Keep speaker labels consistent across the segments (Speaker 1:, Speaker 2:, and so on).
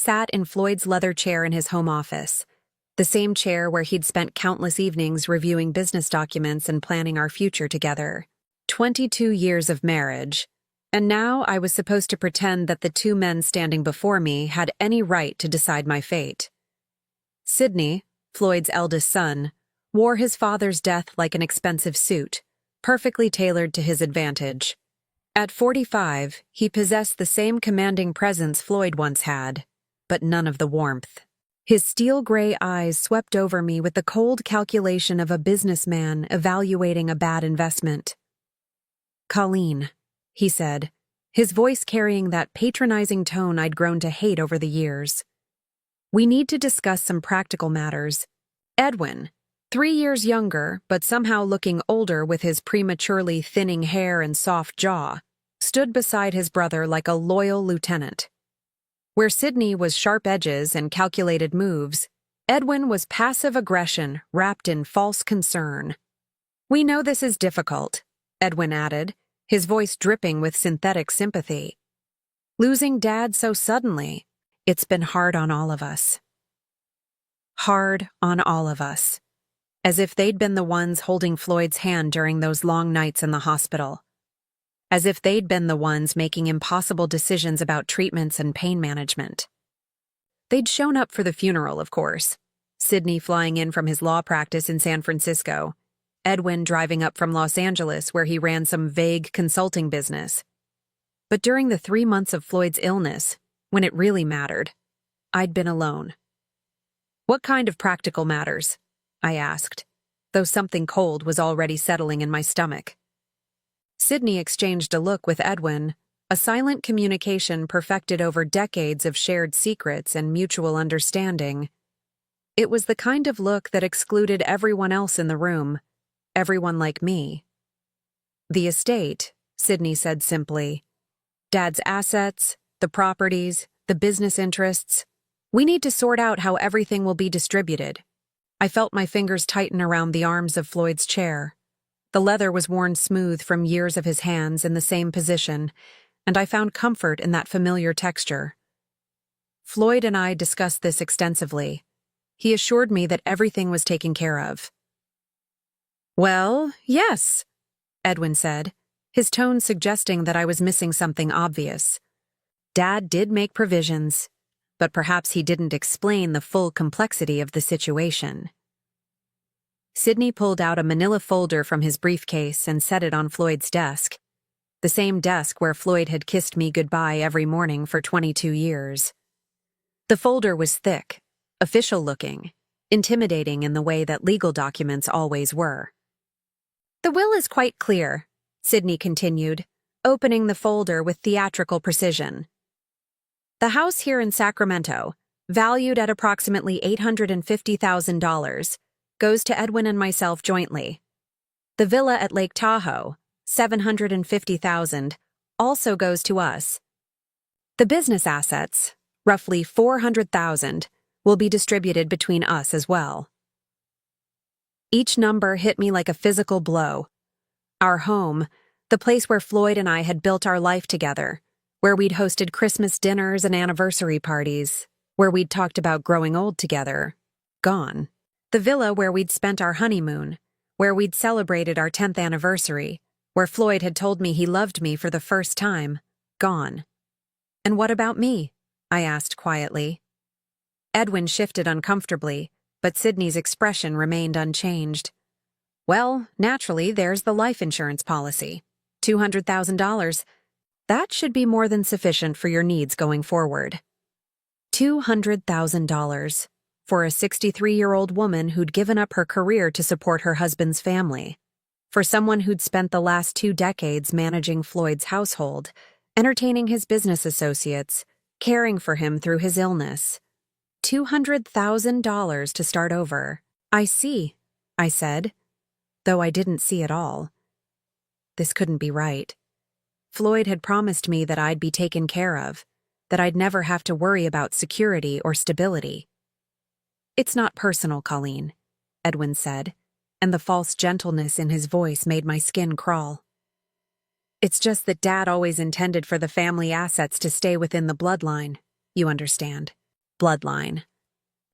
Speaker 1: sat in Floyd's leather chair in his home office, the same chair where he'd spent countless evenings reviewing business documents and planning our future together. 22 years of marriage, and now I was supposed to pretend that the two men standing before me had any right to decide my fate. Sidney, Floyd's eldest son, wore his father's death like an expensive suit, perfectly tailored to his advantage. At 45, he possessed the same commanding presence Floyd once had, but none of the warmth. His steel-gray eyes swept over me with the cold calculation of a businessman evaluating a bad investment. "Colleen," he said, his voice carrying that patronizing tone I'd grown to hate over the years. "We need to discuss some practical matters. Edwin, 3 years younger, but somehow looking older with his prematurely thinning hair and soft jaw, stood beside his brother like a loyal lieutenant. Where Sidney was sharp edges and calculated moves, Edwin was passive aggression wrapped in false concern. "We know this is difficult," Edwin added, his voice dripping with synthetic sympathy. "Losing Dad so suddenly, it's been hard on all of us." Hard on all of us. As if they'd been the ones holding Floyd's hand during those long nights in the hospital. As if they'd been the ones making impossible decisions about treatments and pain management. They'd shown up for the funeral, of course. Sidney flying in from his law practice in San Francisco. Edwin driving up from Los Angeles where he ran some vague consulting business. But during the 3 months of Floyd's illness, when it really mattered, I'd been alone. "What kind of practical matters?" I asked, though something cold was already settling in my stomach. Sidney exchanged a look with Edwin, a silent communication perfected over decades of shared secrets and mutual understanding. It was the kind of look that excluded everyone else in the room, everyone like me. "The estate," Sidney said simply. "Dad's assets, the properties, the business interests. We need to sort out how everything will be distributed." I felt my fingers tighten around the arms of Floyd's chair. The leather was worn smooth from years of his hands in the same position, and I found comfort in that familiar texture. Floyd and I discussed this extensively. He assured me that everything was taken care of. "Well, yes," Edwin said, his tone suggesting that I was missing something obvious. Dad did make provisions, but perhaps he didn't explain the full complexity of the situation. Sidney pulled out a manila folder from his briefcase and set it on Floyd's desk, the same desk where Floyd had kissed me goodbye every morning for 22 years. The folder was thick, official-looking, intimidating in the way that legal documents always were. "The will is quite clear," Sidney continued, opening the folder with theatrical precision. "The house here in Sacramento, valued at approximately $850,000, goes to Edwin and myself jointly. The villa at Lake Tahoe, $750,000, also goes to us. The business assets, roughly $400,000, will be distributed between us as well." Each number hit me like a physical blow. Our home, the place where Floyd and I had built our life together, where we'd hosted Christmas dinners and anniversary parties, where we'd talked about growing old together, gone. The villa where we'd spent our honeymoon, where we'd celebrated our 10th anniversary, where Floyd had told me he loved me for the first time, gone. "And what about me?" I asked quietly. Edwin shifted uncomfortably, but Sidney's expression remained unchanged. "Well, naturally, there's the life insurance policy. $200,000. That should be more than sufficient for your needs going forward." $200,000 for a 63-year-old woman who'd given up her career to support her husband's family. For someone who'd spent the last 2 decades managing Floyd's household, entertaining his business associates, caring for him through his illness. $200,000 to start over. "I see," I said, though I didn't see it all. This couldn't be right. Floyd had promised me that I'd be taken care of, that I'd never have to worry about security or stability. "It's not personal, Colleen," Edwin said, and the false gentleness in his voice made my skin crawl. "It's just that Dad always intended for the family assets to stay within the bloodline, you understand. bloodline.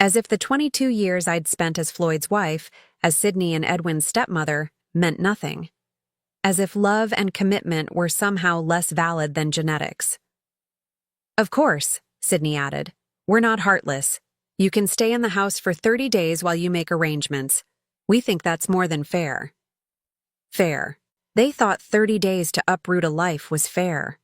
Speaker 1: As if the 22 years I'd spent as Floyd's wife, as Sydney and Edwin's stepmother, meant nothing. As if love and commitment were somehow less valid than genetics. "Of course," Sydney added. "We're not heartless. You can stay in the house for 30 days while you make arrangements. We think that's more than fair." Fair. They thought 30 days to uproot a life was fair.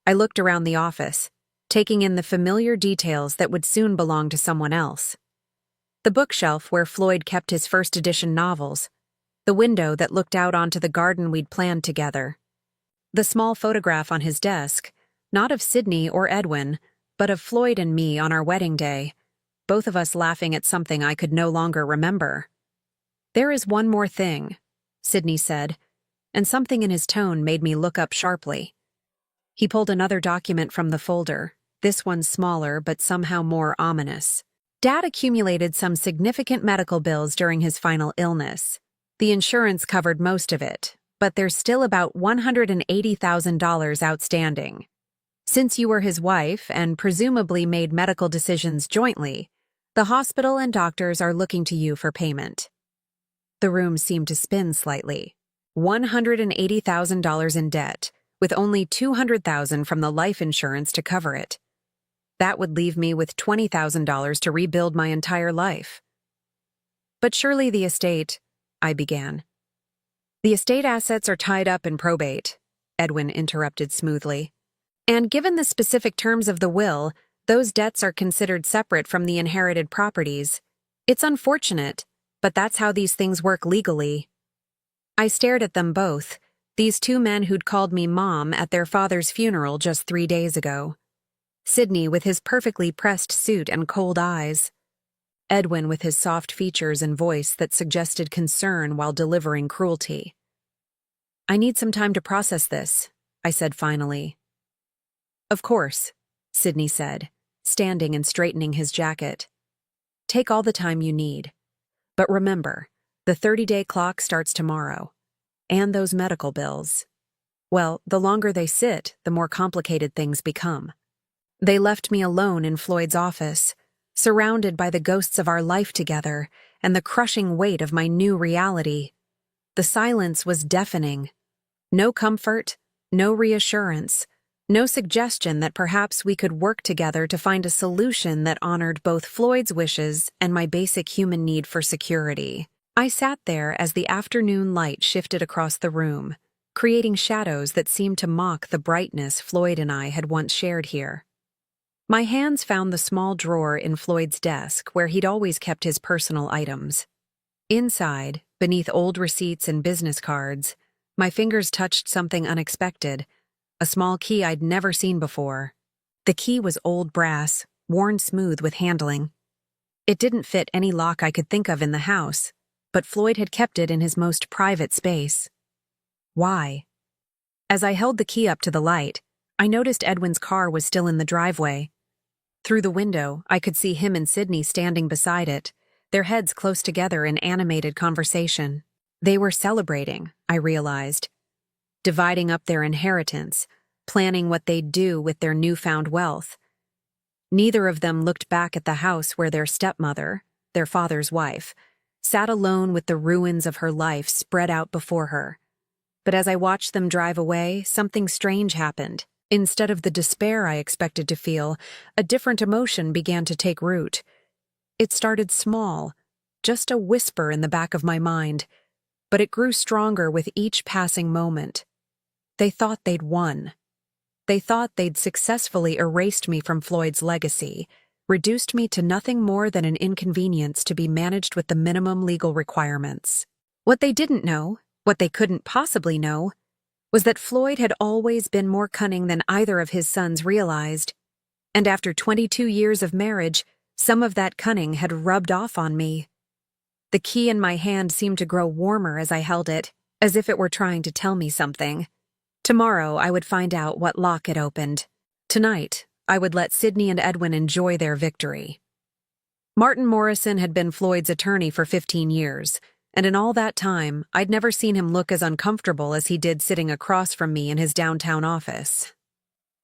Speaker 1: I looked around the office, taking in the familiar details that would soon belong to someone else. The bookshelf where Floyd kept his first edition novels, the window that looked out onto the garden we'd planned together, the small photograph on his desk, not of Sydney or Edwin, but of Floyd and me on our wedding day, both of us laughing at something I could no longer remember. "There is one more thing," Sydney said, and something in his tone made me look up sharply. He pulled another document from the folder, this one smaller but somehow more ominous. Dad accumulated some significant medical bills during his final illness. The insurance covered most of it, but there's still about $180,000 outstanding. Since you were his wife and presumably made medical decisions jointly, the hospital and doctors are looking to you for payment. The room seemed to spin slightly. $180,000 in debt, with only $200,000 from the life insurance to cover it. That would leave me with $20,000 to rebuild my entire life. "But surely the estate," I began. "The estate assets are tied up in probate," Edwin interrupted smoothly. "And given the specific terms of the will, those debts are considered separate from the inherited properties. It's unfortunate, but that's how these things work legally." I stared at them both, these two men who'd called me Mom at their father's funeral just 3 days ago. Sydney with his perfectly pressed suit and cold eyes. Edwin with his soft features and voice that suggested concern while delivering cruelty. "I need some time to process this," I said finally. "Of course," Sydney said, standing and straightening his jacket. "Take all the time you need. But remember, the 30-day clock starts tomorrow. And those medical bills. Well, the longer they sit, the more complicated things become." They left me alone in Floyd's office, surrounded by the ghosts of our life together and the crushing weight of my new reality. The silence was deafening. No comfort, no reassurance, no suggestion that perhaps we could work together to find a solution that honored both Floyd's wishes and my basic human need for security. I sat there as the afternoon light shifted across the room, creating shadows that seemed to mock the brightness Floyd and I had once shared here. My hands found the small drawer in Floyd's desk where he'd always kept his personal items. Inside, beneath old receipts and business cards, my fingers touched something unexpected, a small key I'd never seen before. The key was old brass, worn smooth with handling. It didn't fit any lock I could think of in the house, but Floyd had kept it in his most private space. Why? As I held the key up to the light, I noticed Edwin's car was still in the driveway. Through the window, I could see him and Sydney standing beside it, their heads close together in animated conversation. They were celebrating, I realized, dividing up their inheritance, planning what they'd do with their newfound wealth. Neither of them looked back at the house where their stepmother, their father's wife, sat alone with the ruins of her life spread out before her. But as I watched them drive away, something strange happened. Instead of the despair I expected to feel, a different emotion began to take root. It started small, just a whisper in the back of my mind, but it grew stronger with each passing moment. They thought they'd won. They thought they'd successfully erased me from Floyd's legacy, reduced me to nothing more than an inconvenience to be managed with the minimum legal requirements. What they didn't know, what they couldn't possibly know, was that Floyd had always been more cunning than either of his sons realized, and after 22 years of marriage, some of that cunning had rubbed off on me. The key in my hand seemed to grow warmer as I held it, as if it were trying to tell me something. Tomorrow I would find out what lock it opened. Tonight, I would let Sydney and Edwin enjoy their victory. Martin Morrison had been Floyd's attorney for 15 years, and in all that time, I'd never seen him look as uncomfortable as he did sitting across from me in his downtown office.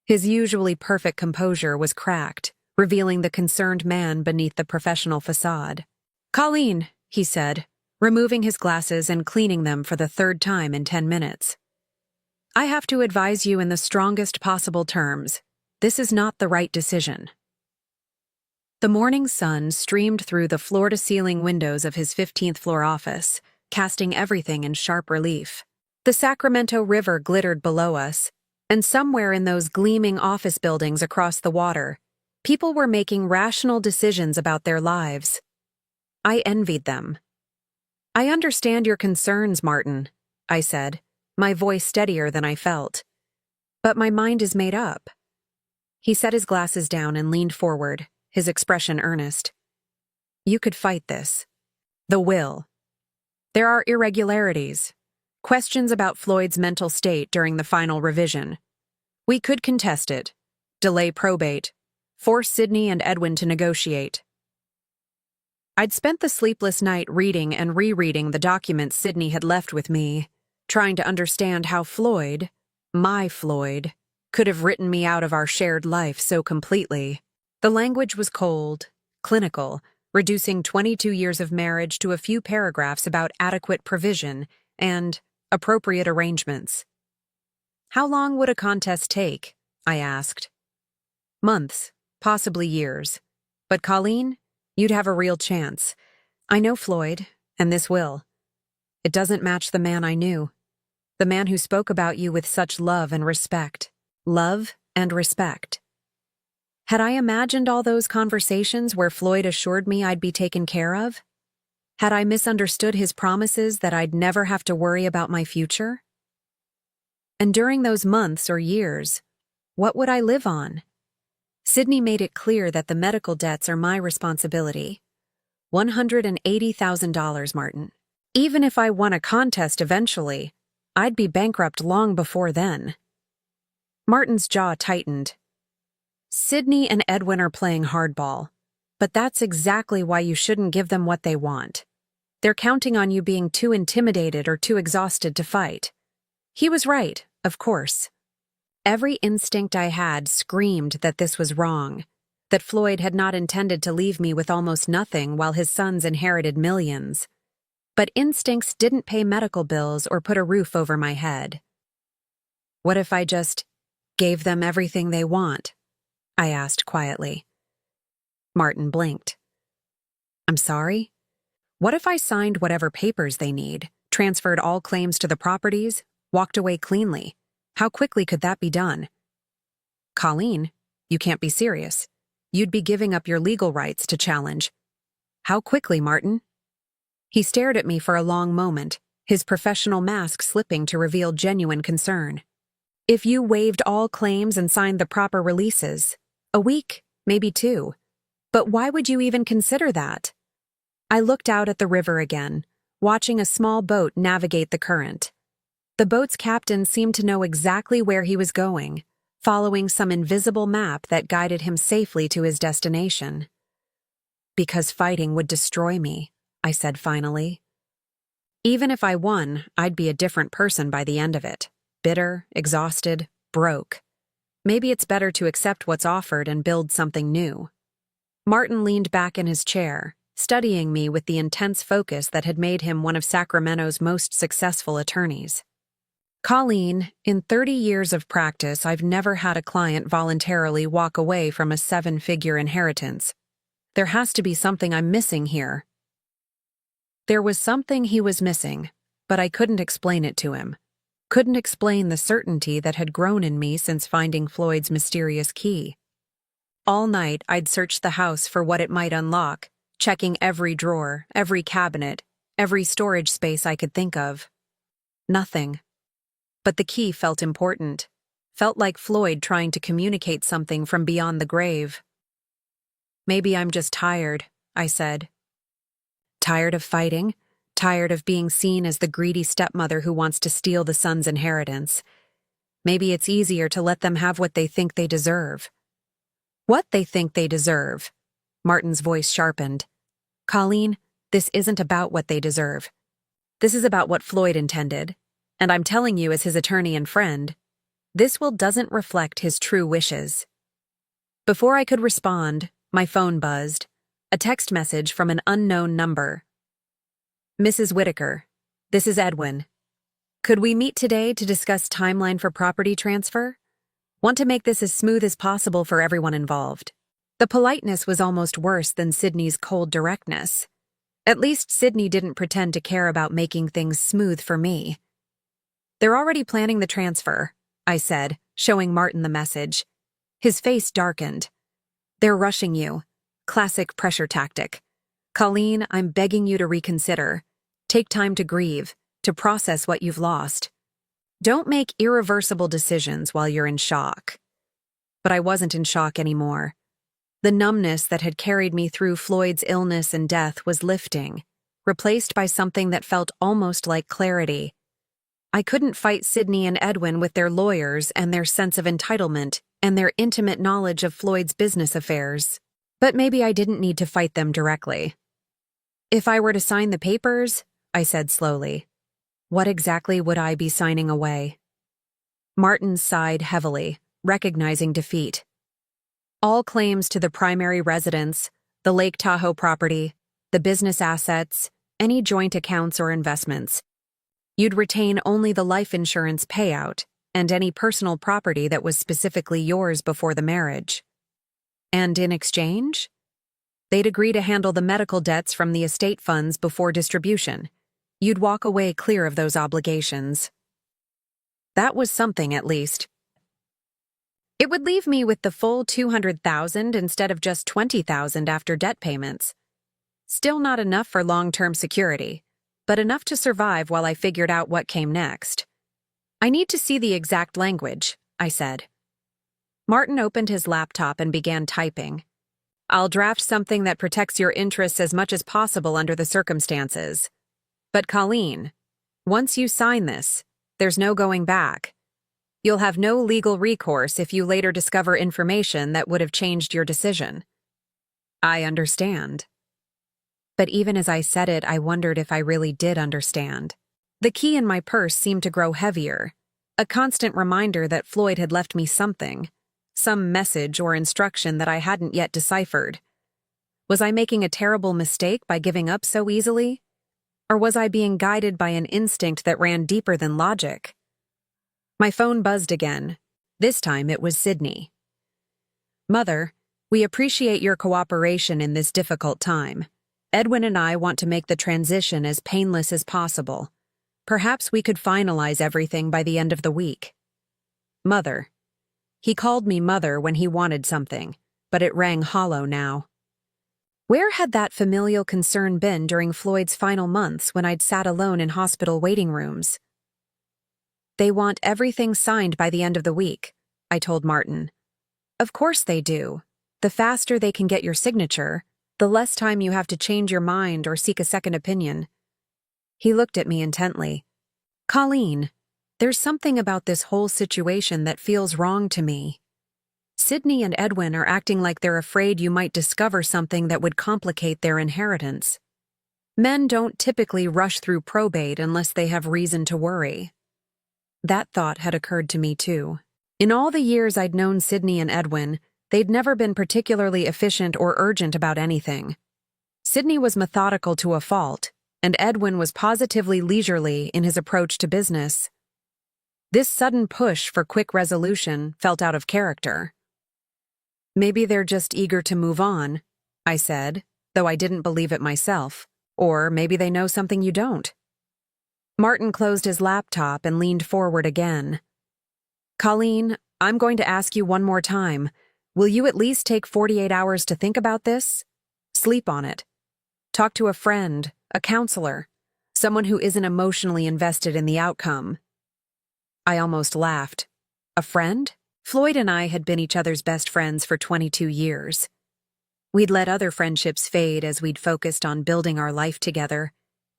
Speaker 1: His usually perfect composure was cracked, revealing the concerned man beneath the professional facade. "Colleen," he said, removing his glasses and cleaning them for the third time in 10 minutes. "I have to advise you in the strongest possible terms. This is not the right decision." The morning sun streamed through the floor-to-ceiling windows of his 15th floor office, casting everything in sharp relief. The Sacramento River glittered below us, and somewhere in those gleaming office buildings across the water, people were making rational decisions about their lives. I envied them. "I understand your concerns, Martin," I said, my voice steadier than I felt. "But my mind is made up." He set his glasses down and leaned forward, his expression earnest. "You could fight this. The will. There are irregularities, questions about Floyd's mental state during the final revision. We could contest it, delay probate, force Sydney and Edwin to negotiate." I'd spent the sleepless night reading and rereading the documents Sydney had left with me, trying to understand how Floyd, my Floyd, could have written me out of our shared life so completely. The language was cold, clinical, reducing 22 years of marriage to a few paragraphs about adequate provision and appropriate arrangements. "How long would a contest take?" I asked. "Months, possibly years. But Colleen, you'd have a real chance. I know Floyd, and this will. It doesn't match the man I knew. The man who spoke about you with such love and respect. Love and respect." Had I imagined all those conversations where Floyd assured me I'd be taken care of? Had I misunderstood his promises that I'd never have to worry about my future? And during those months or years, what would I live on? Sydney made it clear that the medical debts are my responsibility. $180,000, Martin. Even if I won a contest eventually, I'd be bankrupt long before then. Martin's jaw tightened. "Sydney and Edwin are playing hardball, but that's exactly why you shouldn't give them what they want. They're counting on you being too intimidated or too exhausted to fight." He was right, of course. Every instinct I had screamed that this was wrong, that Floyd had not intended to leave me with almost nothing while his sons inherited millions. But instincts didn't pay medical bills or put a roof over my head. "What if I just gave them everything they want?" I asked quietly. Martin blinked. "I'm sorry? What if I signed whatever papers they need, transferred all claims to the properties, walked away cleanly? How quickly could that be done?" "Colleen, you can't be serious. You'd be giving up your legal rights to challenge." "How quickly, Martin?" He stared at me for a long moment, his professional mask slipping to reveal genuine concern. "If you waived all claims and signed the proper releases, a week, maybe 2. But why would you even consider that?" I looked out at the river again, watching a small boat navigate the current. The boat's captain seemed to know exactly where he was going, following some invisible map that guided him safely to his destination. "Because fighting would destroy me," I said finally. "Even if I won, I'd be a different person by the end of it. Bitter, exhausted, broke. Maybe it's better to accept what's offered and build something new." Martin leaned back in his chair, studying me with the intense focus that had made him one of Sacramento's most successful attorneys. "Colleen, in 30 years of practice, I've never had a client voluntarily walk away from a 7-figure inheritance. There has to be something I'm missing here." There was something he was missing, but I couldn't explain it to him. Couldn't explain the certainty that had grown in me since finding Floyd's mysterious key. All night, I'd searched the house for what it might unlock, checking every drawer, every cabinet, every storage space I could think of. Nothing. But the key felt important. Felt like Floyd trying to communicate something from beyond the grave. "Maybe I'm just tired," I said. "Tired of fighting? Tired of being seen as the greedy stepmother who wants to steal the son's inheritance. Maybe it's easier to let them have what they think they deserve." "What they think they deserve?" Martin's voice sharpened. "Colleen, this isn't about what they deserve. This is about what Floyd intended. And I'm telling you as his attorney and friend, this will doesn't reflect his true wishes." Before I could respond, my phone buzzed. A text message from an unknown number. Mrs. Whitaker, this is Edwin. Could we meet today to discuss timeline for property transfer? Want to make this as smooth as possible for everyone involved. The politeness was almost worse than Sydney's cold directness. At least Sydney didn't pretend to care about making things smooth for me. They're already planning the transfer, I said, showing Martin the message. His face darkened. They're rushing you. Classic pressure tactic. Colleen, I'm begging you to reconsider. Take time to grieve, to process what you've lost. Don't make irreversible decisions while you're in shock. But I wasn't in shock anymore. The numbness that had carried me through Floyd's illness and death was lifting, replaced by something that felt almost like clarity. I couldn't fight Sydney and Edwin with their lawyers and their sense of entitlement and their intimate knowledge of Floyd's business affairs. But maybe I didn't need to fight them directly. If I were to sign the papers, I said slowly, what exactly would I be signing away? Martin sighed heavily, recognizing defeat. All claims to the primary residence, the Lake Tahoe property, the business assets, any joint accounts or investments. You'd retain only the life insurance payout and any personal property that was specifically yours before the marriage. And in exchange? They'd agree to handle the medical debts from the estate funds before distribution. You'd walk away clear of those obligations. That was something, at least. It would leave me with the full $200,000 instead of just $20,000 after debt payments. Still not enough for long-term security, but enough to survive while I figured out what came next. I need to see the exact language, I said. Martin opened his laptop and began typing. I'll draft something that protects your interests as much as possible under the circumstances. But Colleen, once you sign this, there's no going back. You'll have no legal recourse if you later discover information that would have changed your decision. I understand. But even as I said it, I wondered if I really did understand. The key in my purse seemed to grow heavier, a constant reminder that Floyd had left me something, some message or instruction that I hadn't yet deciphered. Was I making a terrible mistake by giving up so easily? Or was I being guided by an instinct that ran deeper than logic? My phone buzzed again. This time it was Sydney. Mother, we appreciate your cooperation in this difficult time. Edwin and I want to make the transition as painless as possible. Perhaps we could finalize everything by the end of the week. Mother. He called me Mother when he wanted something, but it rang hollow now. Where had that familial concern been during Floyd's final months when I'd sat alone in hospital waiting rooms? They want everything signed by the end of the week, I told Martin. Of course they do. The faster they can get your signature, the less time you have to change your mind or seek a second opinion. He looked at me intently. Colleen, there's something about this whole situation that feels wrong to me. Sydney and Edwin are acting like they're afraid you might discover something that would complicate their inheritance. Men don't typically rush through probate unless they have reason to worry. That thought had occurred to me too. In all the years I'd known Sydney and Edwin, they'd never been particularly efficient or urgent about anything. Sydney was methodical to a fault, and Edwin was positively leisurely in his approach to business. This sudden push for quick resolution felt out of character. Maybe they're just eager to move on, I said, though I didn't believe it myself. Or maybe they know something you don't. Martin closed his laptop and leaned forward again. Colleen, I'm going to ask you one more time. Will you at least take 48 hours to think about this? Sleep on it. Talk to a friend, a counselor, someone who isn't emotionally invested in the outcome. I almost laughed. A friend? Floyd and I had been each other's best friends for 22 years. We'd let other friendships fade as we'd focused on building our life together,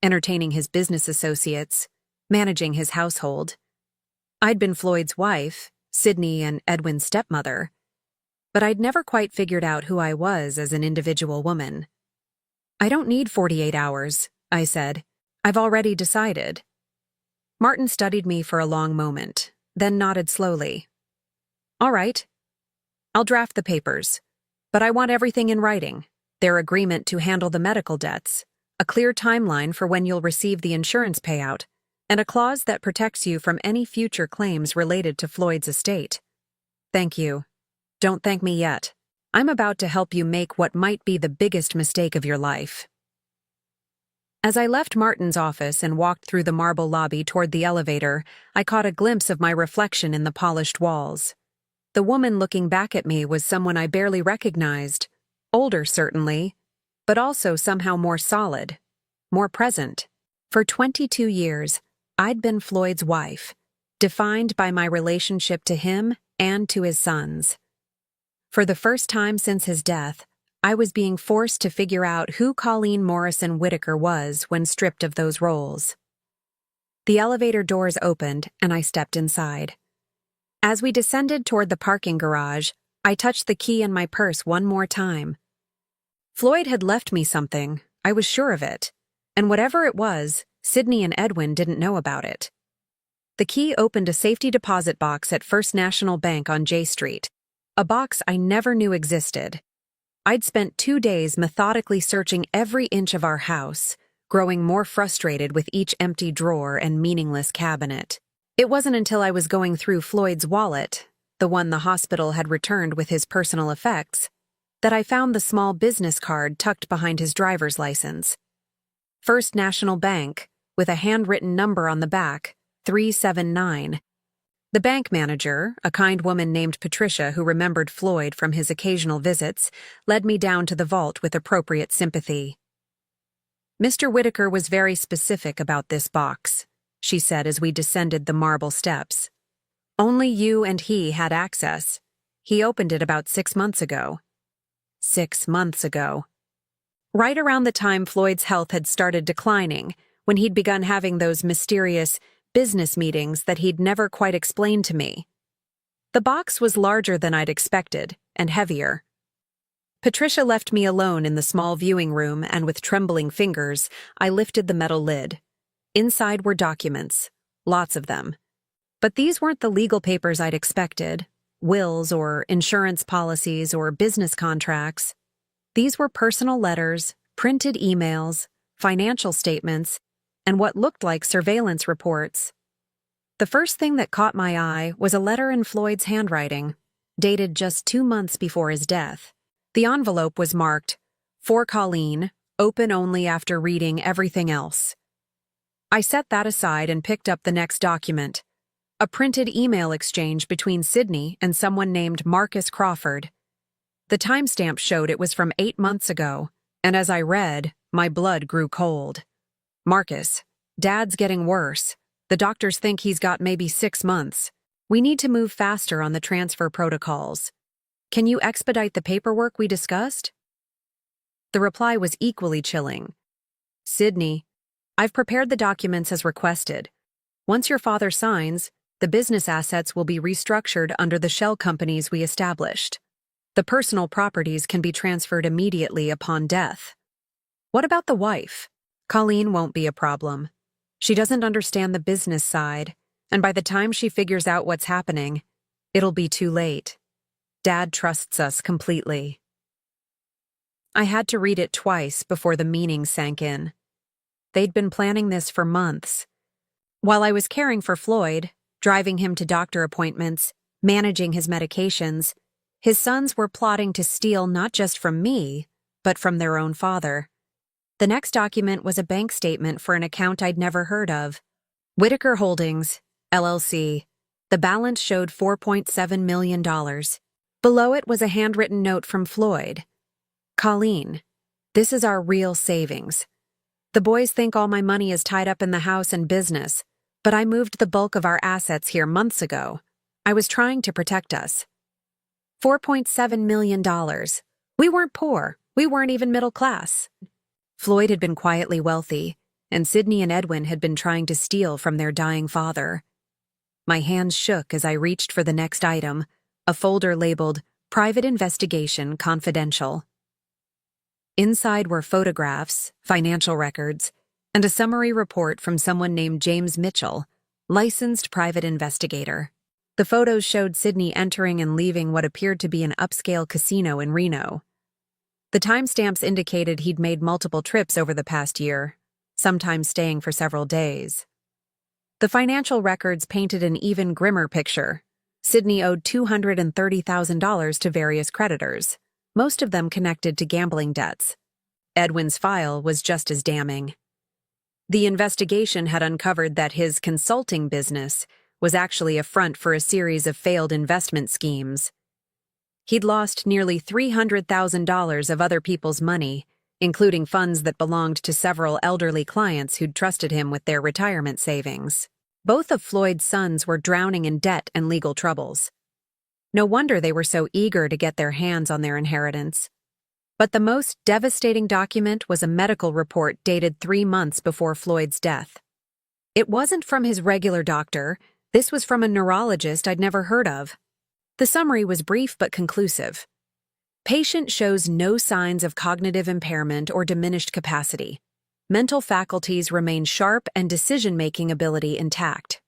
Speaker 1: entertaining his business associates, managing his household. I'd been Floyd's wife, Sydney and Edwin's stepmother, but I'd never quite figured out who I was as an individual woman. I don't need 48 hours, I said. I've already decided. Martin studied me for a long moment, then nodded slowly. All right. I'll draft the papers. But I want everything in writing: their agreement to handle the medical debts, a clear timeline for when you'll receive the insurance payout, and a clause that protects you from any future claims related to Floyd's estate. Thank you. Don't thank me yet. I'm about to help you make what might be the biggest mistake of your life. As I left Martin's office and walked through the marble lobby toward the elevator, I caught a glimpse of my reflection in the polished walls. The woman looking back at me was someone I barely recognized. Older, certainly, but also somehow more solid, more present. For 22 years, I'd been Floyd's wife, defined by my relationship to him and to his sons. For the first time since his death, I was being forced to figure out who Colleen Morrison Whitaker was when stripped of those roles. The elevator doors opened, and I stepped inside. As we descended toward the parking garage, I touched the key in my purse one more time. Floyd had left me something, I was sure of it, and whatever it was, Sydney and Edwin didn't know about it. The key opened a safety deposit box at First National Bank on J Street, a box I never knew existed. I'd spent 2 days methodically searching every inch of our house, growing more frustrated with each empty drawer and meaningless cabinet. It wasn't until I was going through Floyd's wallet, the one the hospital had returned with his personal effects, that I found the small business card tucked behind his driver's license. First National Bank, with a handwritten number on the back, 379. The bank manager, a kind woman named Patricia who remembered Floyd from his occasional visits, led me down to the vault with appropriate sympathy. Mr. Whitaker was very specific about this box, she said as we descended the marble steps. Only you and he had access. He opened it about 6 months ago. 6 months ago. Right around the time Floyd's health had started declining, when he'd begun having those mysterious business meetings that he'd never quite explained to me. The box was larger than I'd expected, and heavier. Patricia left me alone in the small viewing room, and with trembling fingers, I lifted the metal lid. Inside were documents, lots of them. But these weren't the legal papers I'd expected, wills or insurance policies or business contracts. These were personal letters, printed emails, financial statements, and what looked like surveillance reports. The first thing that caught my eye was a letter in Floyd's handwriting, dated just 2 months before his death. The envelope was marked, "For Colleen, open only after reading everything else." I set that aside and picked up the next document, a printed email exchange between Sydney and someone named Marcus Crawford. The timestamp showed it was from 8 months ago, and as I read, my blood grew cold. "Marcus, Dad's getting worse. The doctors think he's got maybe 6 months. We need to move faster on the transfer protocols. Can you expedite the paperwork we discussed?" The reply was equally chilling. "Sydney, I've prepared the documents as requested. Once your father signs, the business assets will be restructured under the shell companies we established. The personal properties can be transferred immediately upon death. What about the wife? Colleen won't be a problem. She doesn't understand the business side, and by the time she figures out what's happening, it'll be too late. Dad trusts us completely." I had to read it twice before the meaning sank in. They'd been planning this for months. While I was caring for Floyd, driving him to doctor appointments, managing his medications, his sons were plotting to steal not just from me, but from their own father. The next document was a bank statement for an account I'd never heard of. Whitaker Holdings, LLC. The balance showed $4.7 million. Below it was a handwritten note from Floyd. "Colleen, this is our real savings. The boys think all my money is tied up in the house and business, but I moved the bulk of our assets here months ago. I was trying to protect us. $4.7 million. We weren't poor. We weren't even middle class. Floyd had been quietly wealthy, and Sydney and Edwin had been trying to steal from their dying father." My hands shook as I reached for the next item, a folder labeled "Private Investigation Confidential." Inside were photographs, financial records, and a summary report from someone named James Mitchell, licensed private investigator. The photos showed Sydney entering and leaving what appeared to be an upscale casino in Reno. The timestamps indicated he'd made multiple trips over the past year, sometimes staying for several days. The financial records painted an even grimmer picture. Sydney owed $230,000 to various creditors, most of them connected to gambling debts. Edwin's file was just as damning. The investigation had uncovered that his consulting business was actually a front for a series of failed investment schemes. He'd lost nearly $300,000 of other people's money, including funds that belonged to several elderly clients who'd trusted him with their retirement savings. Both of Floyd's sons were drowning in debt and legal troubles. No wonder they were so eager to get their hands on their inheritance. But the most devastating document was a medical report dated 3 months before Floyd's death. It wasn't from his regular doctor. This was from a neurologist I'd never heard of. The summary was brief but conclusive. Patient shows no signs of cognitive impairment or diminished capacity. Mental faculties remain sharp and decision-making ability intact.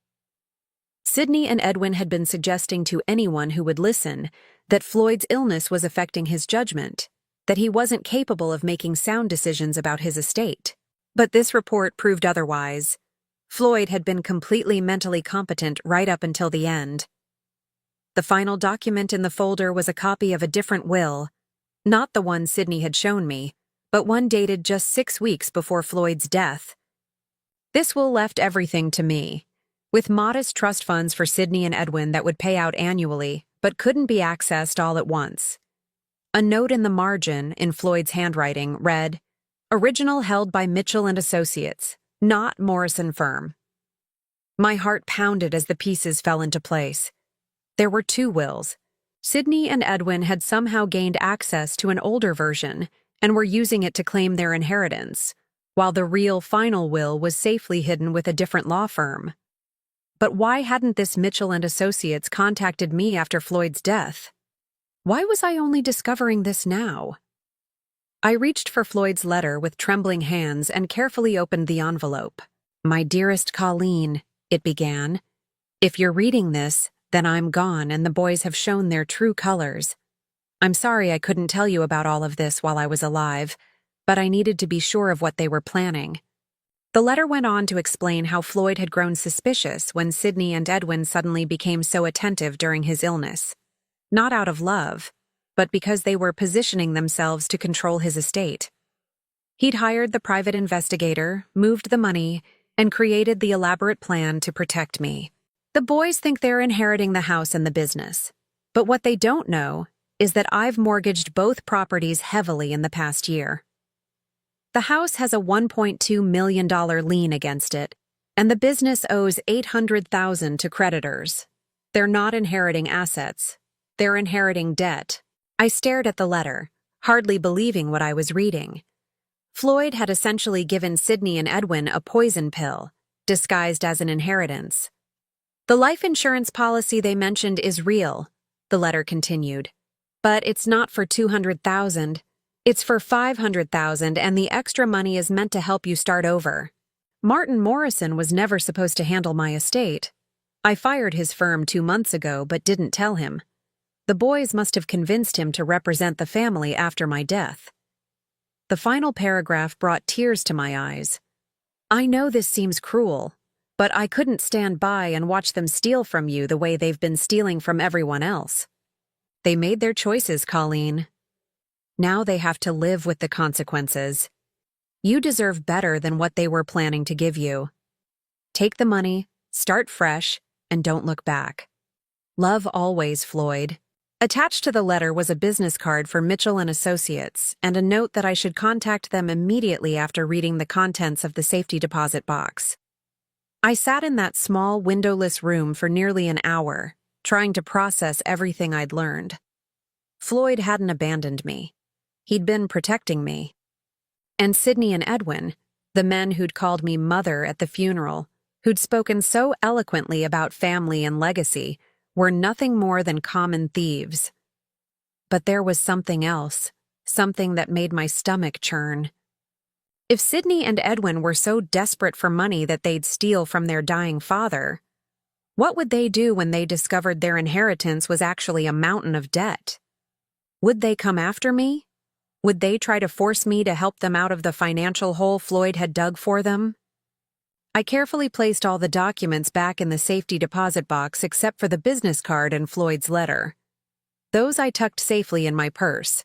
Speaker 1: Sydney and Edwin had been suggesting to anyone who would listen that Floyd's illness was affecting his judgment, that he wasn't capable of making sound decisions about his estate. But this report proved otherwise. Floyd had been completely mentally competent right up until the end. The final document in the folder was a copy of a different will, not the one Sydney had shown me, but one dated just 6 weeks before Floyd's death. This will left everything to me, with modest trust funds for Sydney and Edwin that would pay out annually, but couldn't be accessed all at once. A note in the margin, in Floyd's handwriting, read, "Original held by Mitchell and Associates, not Morrison Firm." My heart pounded as the pieces fell into place. There were 2 wills. Sydney and Edwin had somehow gained access to an older version and were using it to claim their inheritance, while the real final will was safely hidden with a different law firm. But why hadn't this Mitchell and Associates contacted me after Floyd's death? Why was I only discovering this now? I reached for Floyd's letter with trembling hands and carefully opened the envelope. "My dearest Colleen," it began, "if you're reading this, then I'm gone and the boys have shown their true colors. I'm sorry I couldn't tell you about all of this while I was alive, but I needed to be sure of what they were planning." The letter went on to explain how Floyd had grown suspicious when Sydney and Edwin suddenly became so attentive during his illness. Not out of love, but because they were positioning themselves to control his estate. He'd hired the private investigator, moved the money, and created the elaborate plan to protect me. The boys think they're inheriting the house and the business, but what they don't know is that I've mortgaged both properties heavily in the past year. The house has a $1.2 million lien against it, and the business owes $800,000 to creditors. They're not inheriting assets. They're inheriting debt. I stared at the letter, hardly believing what I was reading. Floyd had essentially given Sydney and Edwin a poison pill, disguised as an inheritance. "The life insurance policy they mentioned is real," the letter continued. "But it's not for $200,000. It's for $500,000, and the extra money is meant to help you start over. Martin Morrison was never supposed to handle my estate. I fired his firm 2 months ago, but didn't tell him. The boys must have convinced him to represent the family after my death." The final paragraph brought tears to my eyes. "I know this seems cruel, but I couldn't stand by and watch them steal from you the way they've been stealing from everyone else. They made their choices, Colleen. Now they have to live with the consequences. You deserve better than what they were planning to give you. Take the money, start fresh, and don't look back. Love always, Floyd." Attached to the letter was a business card for Mitchell and Associates and a note that I should contact them immediately after reading the contents of the safety deposit box. I sat in that small, windowless room for nearly an hour, trying to process everything I'd learned. Floyd hadn't abandoned me. He'd been protecting me. And Sydney and Edwin, the men who'd called me mother at the funeral, who'd spoken so eloquently about family and legacy, were nothing more than common thieves. But there was something else, something that made my stomach churn. If Sydney and Edwin were so desperate for money that they'd steal from their dying father, what would they do when they discovered their inheritance was actually a mountain of debt? Would they come after me? Would they try to force me to help them out of the financial hole Floyd had dug for them? I carefully placed all the documents back in the safety deposit box except for the business card and Floyd's letter. Those I tucked safely in my purse.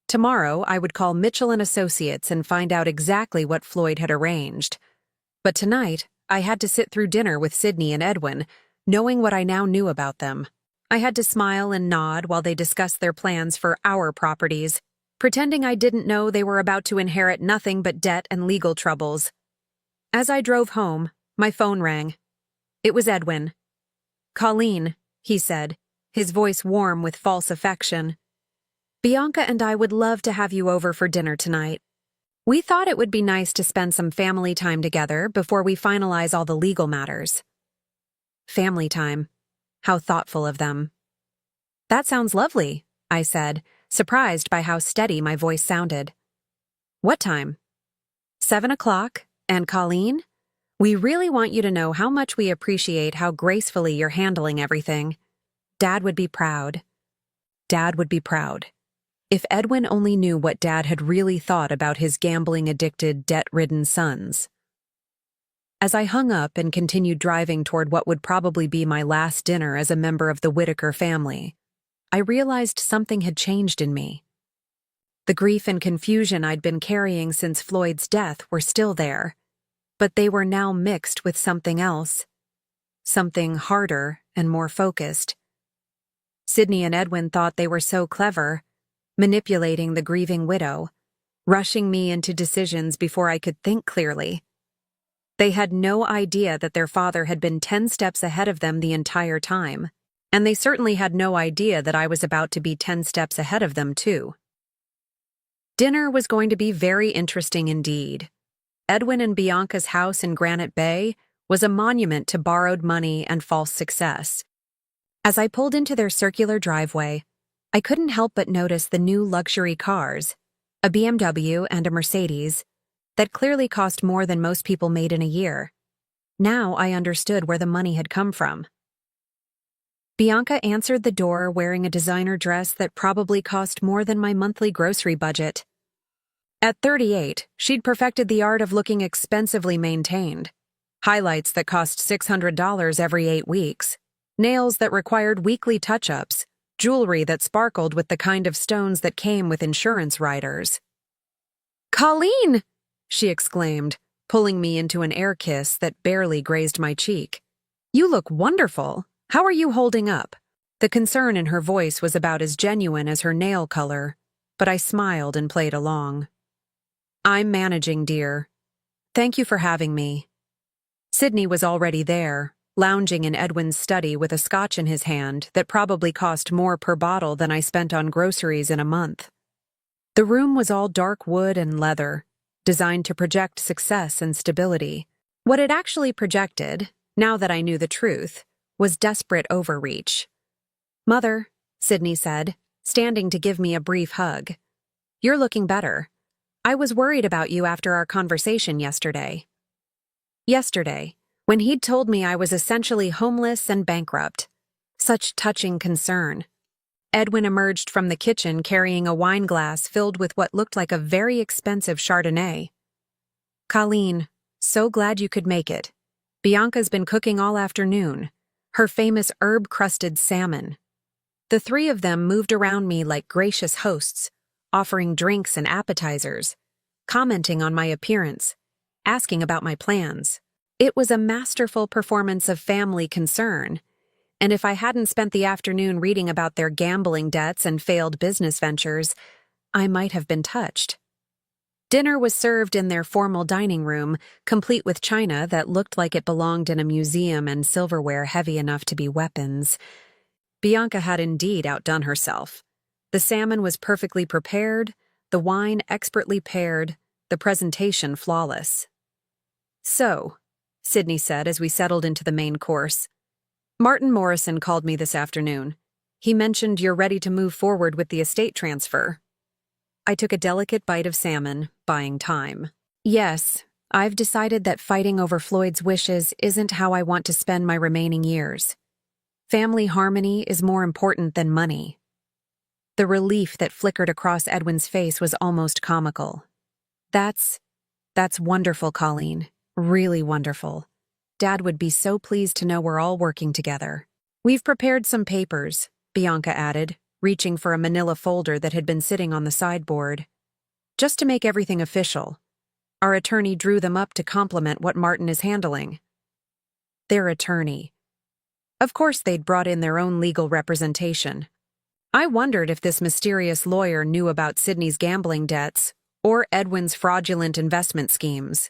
Speaker 1: Tomorrow, I would call Mitchell and Associates and find out exactly what Floyd had arranged. But tonight, I had to sit through dinner with Sydney and Edwin, knowing what I now knew about them. I had to smile and nod while they discussed their plans for our properties, pretending I didn't know they were about to inherit nothing but debt and legal troubles. As I drove home, my phone rang. It was Edwin. "Colleen," he said, his voice warm with false affection. "Bianca and I would love to have you over for dinner tonight. We thought it would be nice to spend some family time together before we finalize all the legal matters." Family time. How thoughtful of them. "That sounds lovely," I said, surprised by how steady my voice sounded. "What time?" 7 o'clock, and Colleen, we really want you to know how much we appreciate how gracefully you're handling everything. Dad would be proud. Dad would be proud. If Edwin only knew what Dad had really thought about his gambling-addicted, debt-ridden sons. As I hung up and continued driving toward what would probably be my last dinner as a member of the Whitaker family, I realized something had changed in me. The grief and confusion I'd been carrying since Floyd's death were still there, but they were now mixed with something else. Something harder and more focused. Sydney and Edwin thought they were so clever, manipulating the grieving widow, rushing me into decisions before I could think clearly. They had no idea that their father had been 10 steps ahead of them the entire time, and they certainly had no idea that I was about to be 10 steps ahead of them, too. Dinner was going to be very interesting indeed. Edwin and Bianca's house in Granite Bay was a monument to borrowed money and false success. As I pulled into their circular driveway, I couldn't help but notice the new luxury cars, a BMW and a Mercedes, that clearly cost more than most people made in a year. Now I understood where the money had come from. Bianca answered the door wearing a designer dress that probably cost more than my monthly grocery budget. At 38, she'd perfected the art of looking expensively maintained. Highlights that cost $600 every 8 weeks, nails that required weekly touch-ups, jewelry that sparkled with the kind of stones that came with insurance riders. "Colleen!" she exclaimed, pulling me into an air kiss that barely grazed my cheek. "You look wonderful. How are you holding up?" The concern in her voice was about as genuine as her nail color, but I smiled and played along. "I'm managing, dear. Thank you for having me." Sydney was already there, lounging in Edwin's study with a scotch in his hand that probably cost more per bottle than I spent on groceries in a month. The room was all dark wood and leather, designed to project success and stability. What it actually projected, now that I knew the truth, was desperate overreach. "Mother," Sydney said, standing to give me a brief hug. "You're looking better. I was worried about you after our conversation yesterday." Yesterday, when he'd told me I was essentially homeless and bankrupt. Such touching concern. Edwin emerged from the kitchen carrying a wine glass filled with what looked like a very expensive Chardonnay. "Colleen, so glad you could make it. Bianca's been cooking all afternoon. Her famous herb-crusted salmon." The three of them moved around me like gracious hosts, offering drinks and appetizers, commenting on my appearance, asking about my plans. It was a masterful performance of family concern, and if I hadn't spent the afternoon reading about their gambling debts and failed business ventures, I might have been touched. Dinner was served in their formal dining room, complete with china that looked like it belonged in a museum and silverware heavy enough to be weapons. Bianca had indeed outdone herself. The salmon was perfectly prepared, the wine expertly paired, the presentation flawless. "So," Sydney said as we settled into the main course, "Martin Morrison called me this afternoon. He mentioned you're ready to move forward with the estate transfer." I took a delicate bite of salmon, buying time. "Yes, I've decided that fighting over Floyd's wishes isn't how I want to spend my remaining years. Family harmony is more important than money." The relief that flickered across Edwin's face was almost comical. That's wonderful, Colleen. Really wonderful. Dad would be so pleased to know we're all working together. We've prepared some papers, Bianca added, reaching for a manila folder that had been sitting on the sideboard. Just to make everything official. Our attorney drew them up to complement what Martin is handling. Their attorney. Of course they'd brought in their own legal representation. I wondered if this mysterious lawyer knew about Sydney's gambling debts or Edwin's fraudulent investment schemes.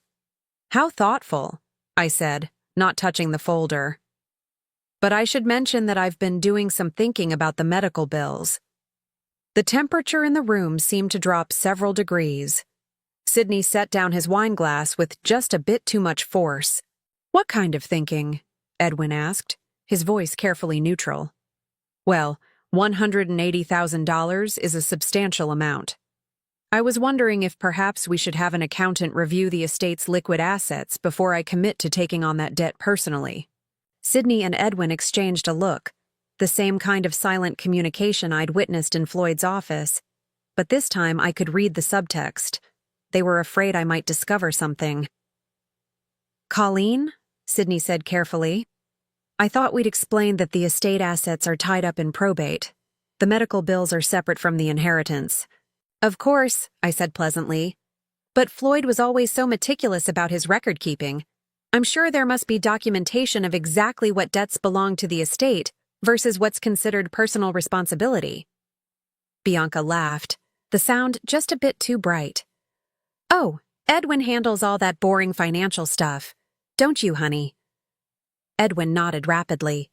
Speaker 1: How thoughtful, I said, not touching the folder. But I should mention that I've been doing some thinking about the medical bills. The temperature in the room seemed to drop several degrees. Sydney set down his wine glass with just a bit too much force. What kind of thinking? Edwin asked, his voice carefully neutral. Well, $180,000 is a substantial amount. I was wondering if perhaps we should have an accountant review the estate's liquid assets before I commit to taking on that debt personally. Sydney and Edwin exchanged a look, the same kind of silent communication I'd witnessed in Floyd's office, but this time I could read the subtext. They were afraid I might discover something. Colleen, Sydney said carefully, I thought we'd explained that the estate assets are tied up in probate. The medical bills are separate from the inheritance. Of course, I said pleasantly. But Floyd was always so meticulous about his record-keeping. I'm sure there must be documentation of exactly what debts belong to the estate versus what's considered personal responsibility. Bianca laughed, the sound just a bit too bright. Oh, Edwin handles all that boring financial stuff. Don't you, honey? Edwin nodded rapidly.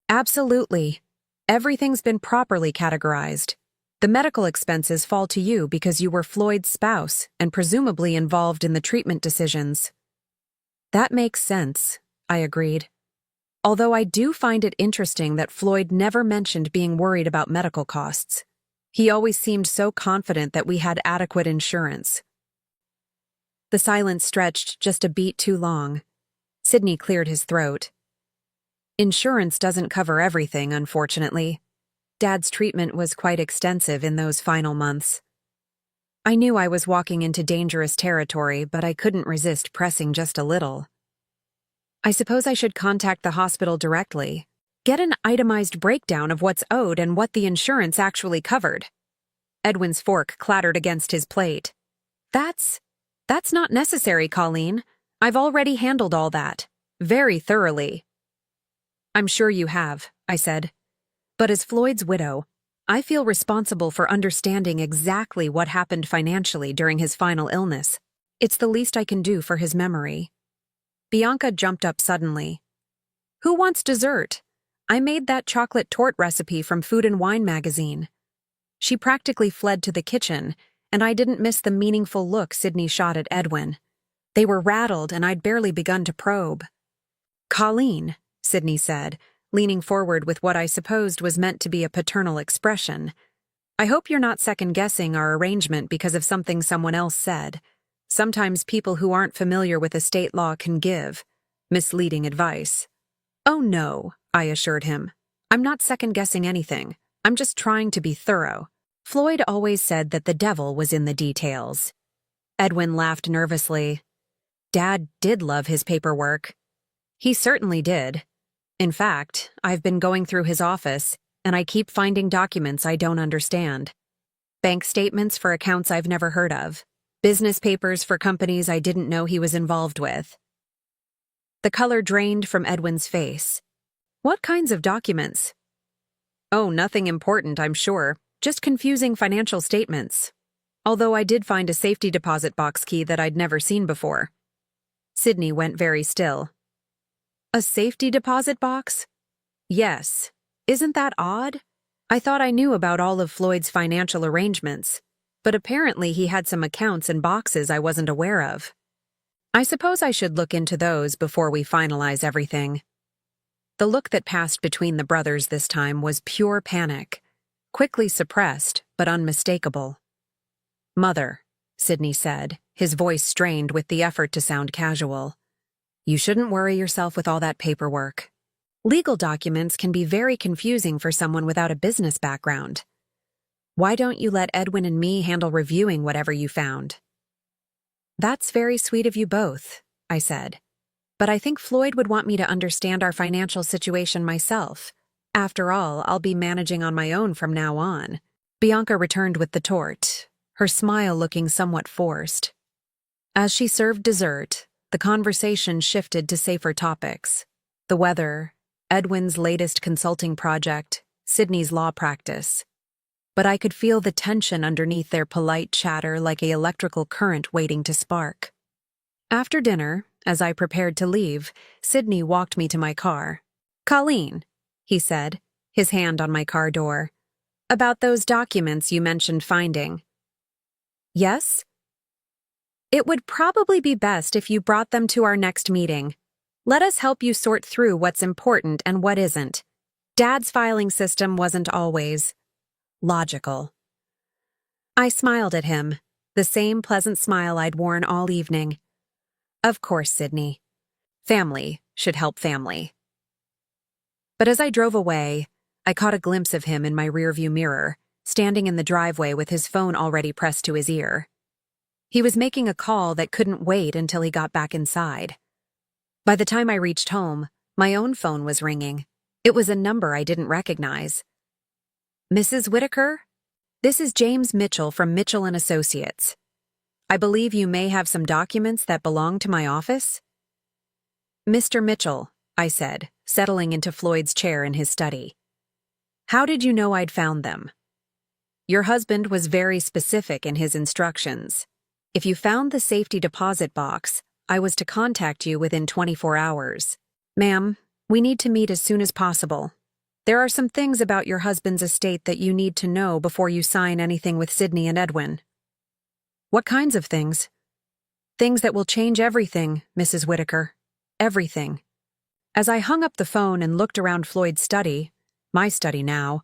Speaker 1: Absolutely. Everything's been properly categorized. The medical expenses fall to you because you were Floyd's spouse and presumably involved in the treatment decisions. That makes sense, I agreed. Although I do find it interesting that Floyd never mentioned being worried about medical costs. He always seemed so confident that we had adequate insurance. The silence stretched just a beat too long. Sydney cleared his throat. Insurance doesn't cover everything, unfortunately. Dad's treatment was quite extensive in those final months. I knew I was walking into dangerous territory, but I couldn't resist pressing just a little. I suppose I should contact the hospital directly, get an itemized breakdown of what's owed and what the insurance actually covered. Edwin's fork clattered against his plate. That's not necessary, Colleen. I've already handled all that. Very thoroughly. I'm sure you have, I said. But as Floyd's widow, I feel responsible for understanding exactly what happened financially during his final illness. It's the least I can do for his memory. Bianca jumped up suddenly. Who wants dessert? I made that chocolate torte recipe from Food and Wine magazine. She practically fled to the kitchen, and I didn't miss the meaningful look Sydney shot at Edwin. They were rattled, and I'd barely begun to probe. Colleen, Sydney said, leaning forward with what I supposed was meant to be a paternal expression. I hope you're not second-guessing our arrangement because of something someone else said. Sometimes people who aren't familiar with estate law can give misleading advice. Oh no, I assured him. I'm not second-guessing anything. I'm just trying to be thorough. Floyd always said that the devil was in the details. Edwin laughed nervously. Dad did love his paperwork. He certainly did. In fact, I've been going through his office, and I keep finding documents I don't understand. Bank statements for accounts I've never heard of. Business papers for companies I didn't know he was involved with. The color drained from Edwin's face. What kinds of documents? Oh, nothing important, I'm sure. Just confusing financial statements. Although I did find a safety deposit box key that I'd never seen before. Sydney went very still. A safety deposit box? Yes. Isn't that odd? I thought I knew about all of Floyd's financial arrangements, but apparently he had some accounts and boxes I wasn't aware of. I suppose I should look into those before we finalize everything. The look that passed between the brothers this time was pure panic, quickly suppressed but unmistakable. Mother, Sydney said, his voice strained with the effort to sound casual. You shouldn't worry yourself with all that paperwork. Legal documents can be very confusing for someone without a business background. Why don't you let Edwin and me handle reviewing whatever you found? That's very sweet of you both, I said. But I think Floyd would want me to understand our financial situation myself. After all, I'll be managing on my own from now on. Bianca returned with the tort, her smile looking somewhat forced. As she served dessert, the conversation shifted to safer topics. The weather, Edwin's latest consulting project, Sydney's law practice. But I could feel the tension underneath their polite chatter like an electrical current waiting to spark. After dinner, as I prepared to leave, Sydney walked me to my car. "Colleen," he said, his hand on my car door. "About those documents you mentioned finding." "Yes?" "It would probably be best if you brought them to our next meeting. Let us help you sort through what's important and what isn't. Dad's filing system wasn't always logical." I smiled at him, the same pleasant smile I'd worn all evening. Of course, Sydney. Family should help family. But as I drove away, I caught a glimpse of him in my rearview mirror, standing in the driveway with his phone already pressed to his ear. He was making a call that couldn't wait until he got back inside. By the time I reached home, my own phone was ringing. It was a number I didn't recognize. "Mrs. Whitaker? This is James Mitchell from Mitchell & Associates. I believe you may have some documents that belong to my office?" "Mr. Mitchell," I said, settling into Floyd's chair in his study. "How did you know I'd found them?" "Your husband was very specific in his instructions. If you found the safety deposit box, I was to contact you within 24 hours. Ma'am, we need to meet as soon as possible. There are some things about your husband's estate that you need to know before you sign anything with Sydney and Edwin." "What kinds of things?" "Things that will change everything, Mrs. Whitaker. Everything." As I hung up the phone and looked around Floyd's study, my study now,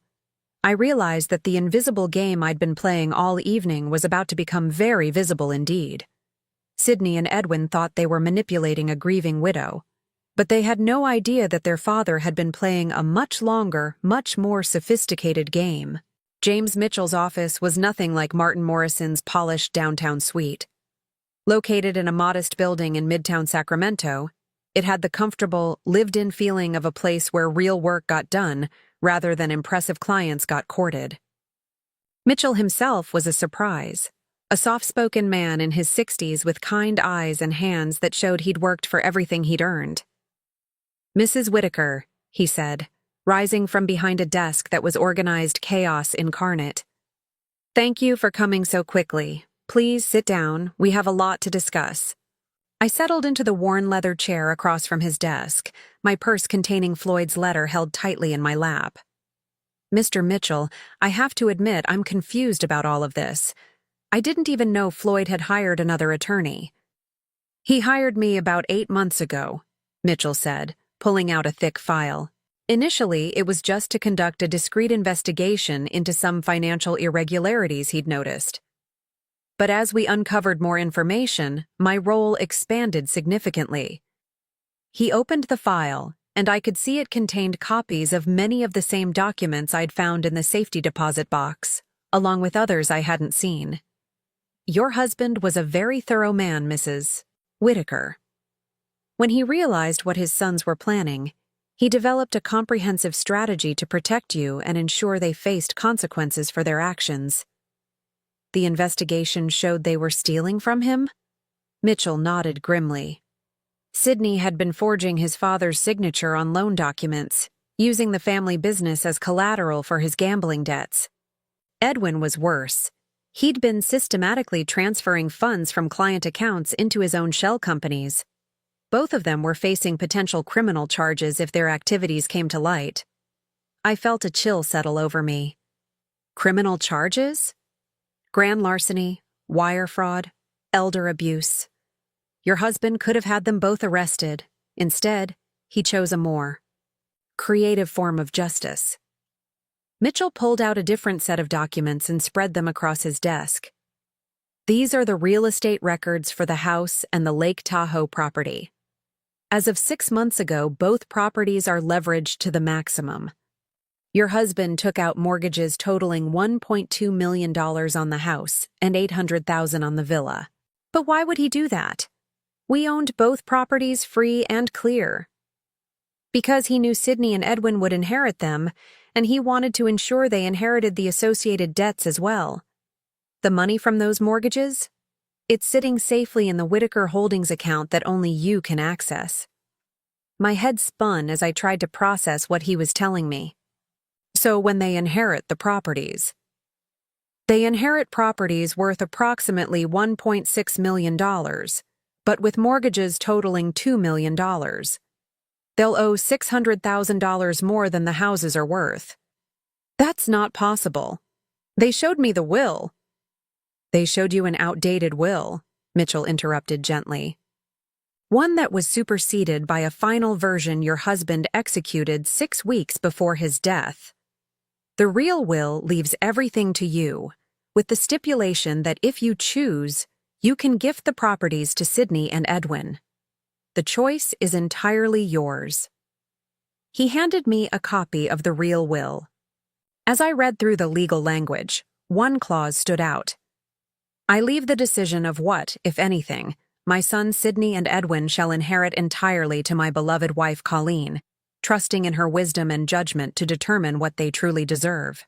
Speaker 1: I realized that the invisible game I'd been playing all evening was about to become very visible indeed. Sydney and Edwin thought they were manipulating a grieving widow, but they had no idea that their father had been playing a much longer, much more sophisticated game. James Mitchell's office was nothing like Martin Morrison's polished downtown suite. Located in a modest building in Midtown Sacramento, it had the comfortable, lived-in feeling of a place where real work got done rather than impressive clients got courted. Mitchell himself was a surprise, a soft-spoken man in his 60s with kind eyes and hands that showed he'd worked for everything he'd earned. "Mrs. Whitaker," he said, rising from behind a desk that was organized chaos incarnate. "Thank you for coming so quickly. Please sit down. We have a lot to discuss." I settled into the worn leather chair across from his desk, my purse containing Floyd's letter held tightly in my lap. "Mr. Mitchell, I have to admit I'm confused about all of this. I didn't even know Floyd had hired another attorney." "He hired me about 8 months ago," Mitchell said, pulling out a thick file. "Initially, it was just to conduct a discreet investigation into some financial irregularities he'd noticed. But as we uncovered more information, my role expanded significantly." He opened the file, and I could see it contained copies of many of the same documents I'd found in the safety deposit box, along with others I hadn't seen. "Your husband was a very thorough man, Mrs. Whitaker." When he realized what his sons were planning, he developed a comprehensive strategy to protect you and ensure they faced consequences for their actions. "The investigation showed they were stealing from him?" Mitchell nodded grimly. Sydney had been forging his father's signature on loan documents, using the family business as collateral for his gambling debts. Edwin was worse. He'd been systematically transferring funds from client accounts into his own shell companies. Both of them were facing potential criminal charges if their activities came to light. I felt a chill settle over me. Criminal charges? Grand larceny, wire fraud, elder abuse. Your husband could have had them both arrested. Instead, he chose a more creative form of justice. Mitchell pulled out a different set of documents and spread them across his desk. "These are the real estate records for the house and the Lake Tahoe property. As of 6 months ago, both properties are leveraged to the maximum. Your husband took out mortgages totaling $1.2 million on the house and $800,000 on the villa. But why would he do that? We owned both properties free and clear. Because he knew Sydney and Edwin would inherit them, and he wanted to ensure they inherited the associated debts as well. The money from those mortgages? It's sitting safely in the Whitaker Holdings account that only you can access. My head spun as I tried to process what he was telling me. So when they inherit the properties. They inherit properties worth approximately $1.6 million, but with mortgages totaling $2 million. They'll owe $600,000 more than the houses are worth. That's not possible. They showed me the will. They showed you an outdated will, Mitchell interrupted gently. One that was superseded by a final version your husband executed 6 weeks before his death. The real will leaves everything to you, with the stipulation that if you choose, you can gift the properties to Sydney and Edwin. The choice is entirely yours. He handed me a copy of the real will. As I read through the legal language, one clause stood out. I leave the decision of what, if anything, my sons Sydney and Edwin shall inherit entirely to my beloved wife Colleen, trusting in her wisdom and judgment to determine what they truly deserve.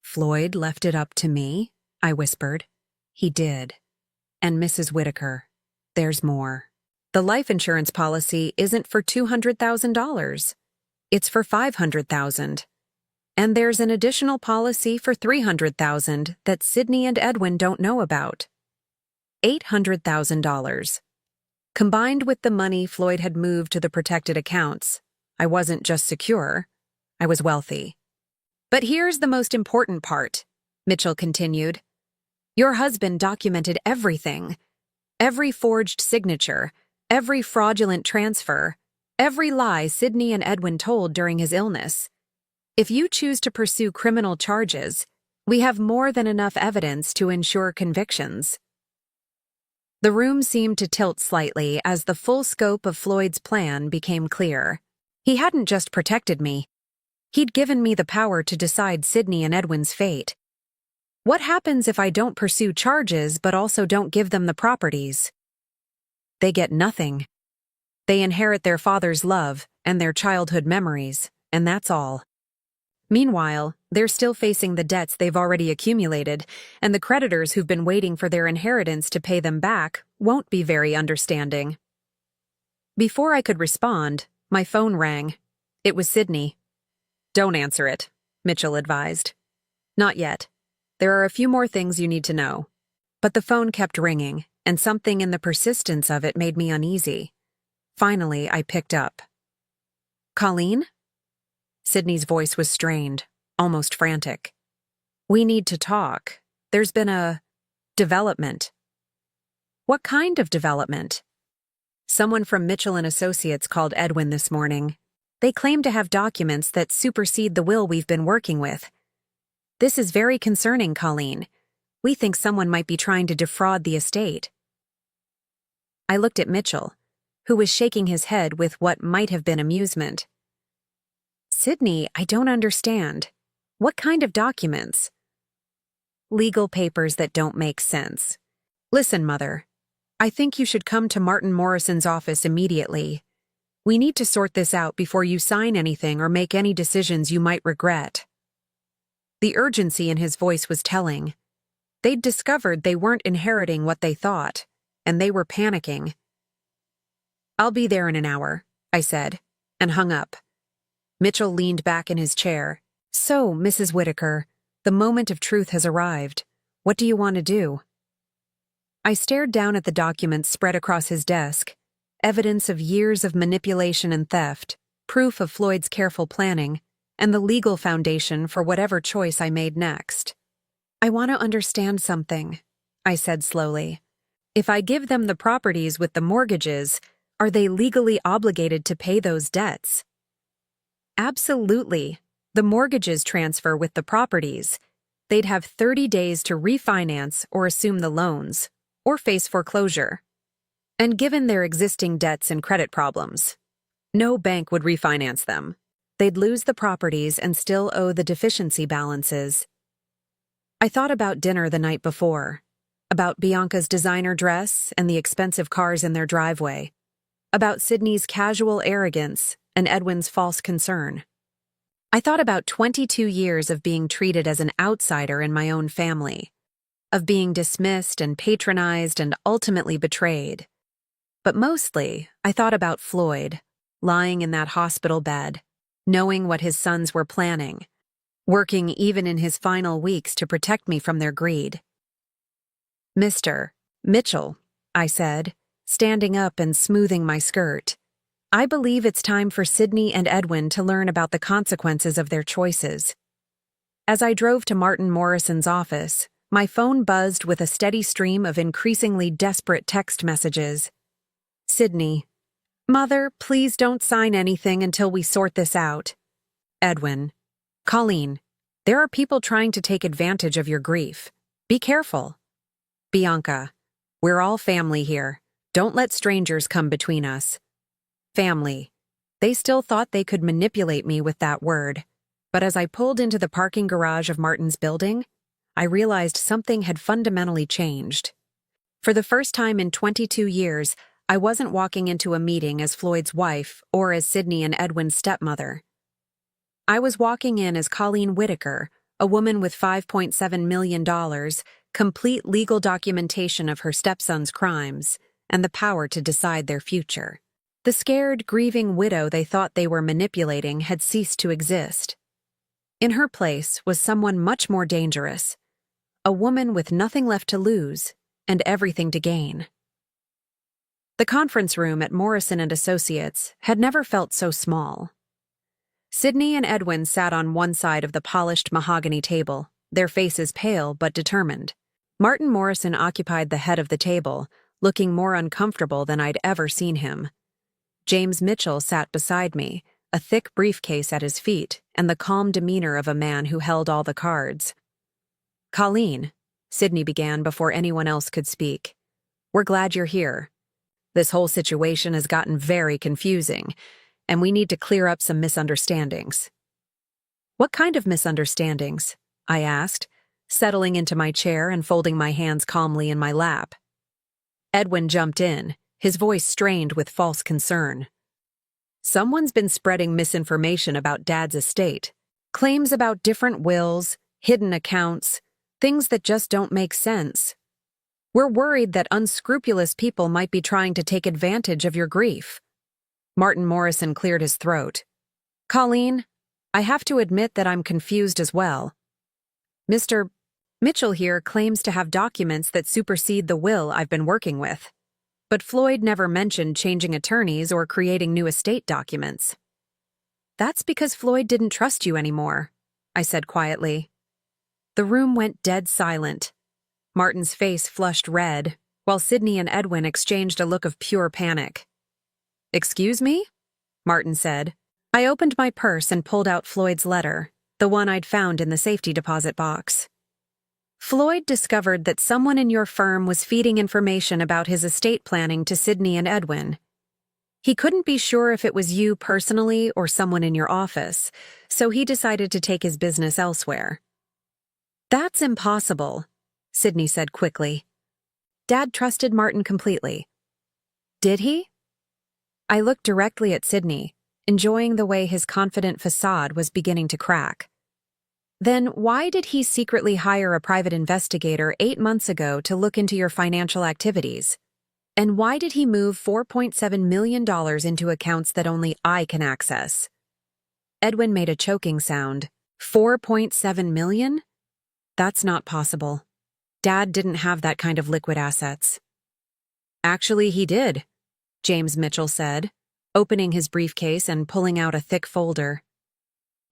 Speaker 1: Floyd left it up to me, I whispered. He did. And Mrs. Whitaker, there's more. The life insurance policy isn't for $200,000. It's for $500,000. And there's an additional policy for $300,000 that Sydney and Edwin don't know about. $800,000. Combined with the money Floyd had moved to the protected accounts, I wasn't just secure, I was wealthy. But here's the most important part, Mitchell continued. Your husband documented everything. Every forged signature, every fraudulent transfer, every lie Sydney and Edwin told during his illness. If you choose to pursue criminal charges, we have more than enough evidence to ensure convictions. The room seemed to tilt slightly as the full scope of Floyd's plan became clear. He hadn't just protected me. He'd given me the power to decide Sydney and Edwin's fate. What happens if I don't pursue charges but also don't give them the properties? They get nothing. They inherit their father's love and their childhood memories, and that's all. Meanwhile, they're still facing the debts they've already accumulated, and the creditors who've been waiting for their inheritance to pay them back won't be very understanding. Before I could respond, my phone rang. It was Sydney. Don't answer it, Mitchell advised. Not yet. There are a few more things you need to know. But the phone kept ringing, and something in the persistence of it made me uneasy. Finally, I picked up. Colleen? Sydney's voice was strained, almost frantic. We need to talk. There's been a development. What kind of development? Someone from Mitchell and Associates called Edwin this morning. They claim to have documents that supersede the will we've been working with. This is very concerning, Colleen. We think someone might be trying to defraud the estate. I looked at Mitchell, who was shaking his head with what might have been amusement. Sydney, I don't understand. What kind of documents? Legal papers that don't make sense. Listen, Mother. I think you should come to Martin Morrison's office immediately. We need to sort this out before you sign anything or make any decisions you might regret. The urgency in his voice was telling. They'd discovered they weren't inheriting what they thought, and they were panicking. I'll be there in an hour, I said, and hung up. Mitchell leaned back in his chair. So, Mrs. Whitaker, the moment of truth has arrived. What do you want to do? I stared down at the documents spread across his desk, evidence of years of manipulation and theft, proof of Floyd's careful planning, and the legal foundation for whatever choice I made next. I want to understand something, I said slowly. If I give them the properties with the mortgages, are they legally obligated to pay those debts? Absolutely. The mortgages transfer with the properties. They'd have 30 days to refinance or assume the loans, or face foreclosure. And given their existing debts and credit problems, no bank would refinance them. They'd lose the properties and still owe the deficiency balances. I thought about dinner the night before, about Bianca's designer dress and the expensive cars in their driveway, about Sydney's casual arrogance and Edwin's false concern. I thought about 22 years of being treated as an outsider in my own family, of being dismissed and patronized and ultimately betrayed. But mostly, I thought about Floyd, lying in that hospital bed, knowing what his sons were planning, working even in his final weeks to protect me from their greed. "Mr. Mitchell," I said, standing up and smoothing my skirt, "I believe it's time for Sydney and Edwin to learn about the consequences of their choices." As I drove to Martin Morrison's office, my phone buzzed with a steady stream of increasingly desperate text messages. Sydney: "Mother, please don't sign anything until we sort this out." Edwin: "Colleen, there are people trying to take advantage of your grief. Be careful." Bianca: "We're all family here. Don't let strangers come between us." Family. They still thought they could manipulate me with that word. But as I pulled into the parking garage of Martin's building, I realized something had fundamentally changed. For the first time in 22 years, I wasn't walking into a meeting as Floyd's wife or as Sydney and Edwin's stepmother. I was walking in as Colleen Whitaker, a woman with $5.7 million, complete legal documentation of her stepson's crimes, and the power to decide their future. The scared, grieving widow they thought they were manipulating had ceased to exist. In her place was someone much more dangerous, a woman with nothing left to lose and everything to gain. The conference room at Morrison & Associates had never felt so small. Sydney and Edwin sat on one side of the polished mahogany table, their faces pale but determined. Martin Morrison occupied the head of the table, looking more uncomfortable than I'd ever seen him. James Mitchell sat beside me, a thick briefcase at his feet and the calm demeanor of a man who held all the cards. "Colleen," Sydney began before anyone else could speak, "we're glad you're here. This whole situation has gotten very confusing, and we need to clear up some misunderstandings." "What kind of misunderstandings?" I asked, settling into my chair and folding my hands calmly in my lap. Edwin jumped in, his voice strained with false concern. "Someone's been spreading misinformation about Dad's estate. Claims about different wills, hidden accounts, things that just don't make sense. We're worried that unscrupulous people might be trying to take advantage of your grief." Martin Morrison cleared his throat. "Colleen, I have to admit that I'm confused as well. Mr. Mitchell here claims to have documents that supersede the will I've been working with. But Floyd never mentioned changing attorneys or creating new estate documents." "That's because Floyd didn't trust you anymore," I said quietly. The room went dead silent. Martin's face flushed red, while Sydney and Edwin exchanged a look of pure panic. "Excuse me?" Martin said. I opened my purse and pulled out Floyd's letter, the one I'd found in the safety deposit box. "Floyd discovered that someone in your firm was feeding information about his estate planning to Sydney and Edwin. He couldn't be sure if it was you personally or someone in your office, so he decided to take his business elsewhere." "That's impossible," Sydney said quickly. "Dad trusted Martin completely." "Did he?" I looked directly at Sydney, enjoying the way his confident facade was beginning to crack. "Then why did he secretly hire a private investigator 8 months ago to look into your financial activities? And why did he move $4.7 million into accounts that only I can access?" Edwin made a choking sound. $4.7 million? That's not possible. Dad didn't have that kind of liquid assets. "Actually, he did," James Mitchell said, opening his briefcase and pulling out a thick folder.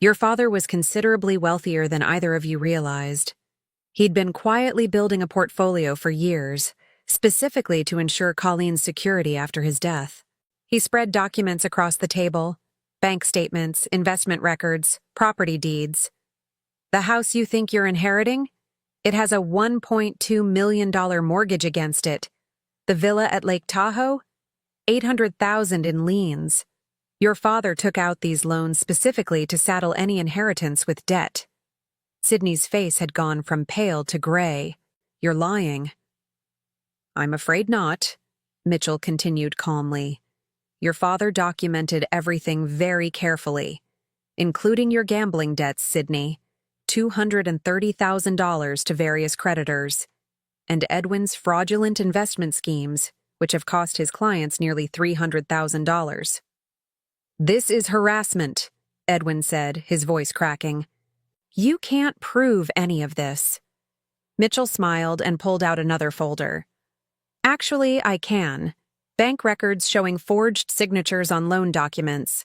Speaker 1: "Your father was considerably wealthier than either of you realized. He'd been quietly building a portfolio for years, specifically to ensure Colleen's security after his death. He spread documents across the table, bank statements, investment records, property deeds. The house you think you're inheriting? It has a $1.2 million mortgage against it. The villa at Lake Tahoe? $800,000 in liens. Your father took out these loans specifically to saddle any inheritance with debt. Sydney's face had gone from pale to gray. You're lying. I'm afraid not, Mitchell continued calmly. Your father documented everything very carefully, including your gambling debts, Sydney, $230,000 to various creditors, and Edwin's fraudulent investment schemes, which have cost his clients nearly $300,000. This is harassment, Edwin said, his voice cracking. You can't prove any of this. Mitchell smiled and pulled out another folder. Actually, I can. Bank records showing forged signatures on loan documents,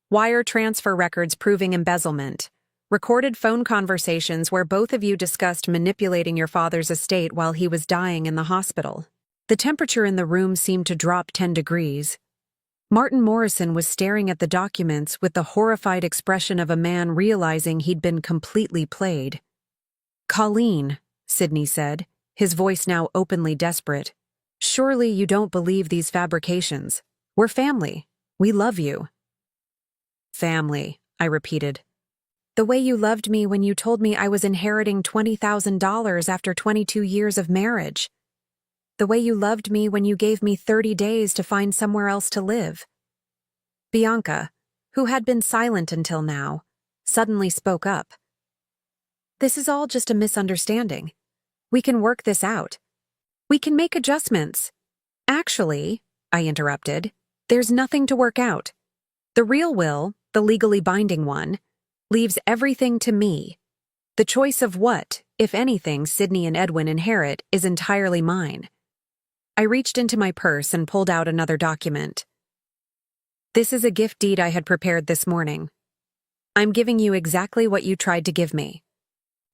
Speaker 1: wire transfer records proving embezzlement, recorded phone conversations where both of you discussed manipulating your father's estate while he was dying in the hospital. The temperature in the room seemed to drop 10 degrees. Martin Morrison was staring at the documents with the horrified expression of a man realizing he'd been completely played. Colleen, Sydney said, his voice now openly desperate. Surely you don't believe these fabrications. We're family. We love you. Family, I repeated. The way you loved me when you told me I was inheriting $20,000 after 22 years of marriage. The way you loved me when you gave me 30 days to find somewhere else to live. Bianca, who had been silent until now, suddenly spoke up. This is all just a misunderstanding. We can work this out. We can make adjustments. Actually, I interrupted, there's nothing to work out. The real will, the legally binding one, leaves everything to me. The choice of what, if anything, Sydney and Edwin inherit is entirely mine. I reached into my purse and pulled out another document. This is a gift deed I had prepared this morning. I'm giving you exactly what you tried to give me.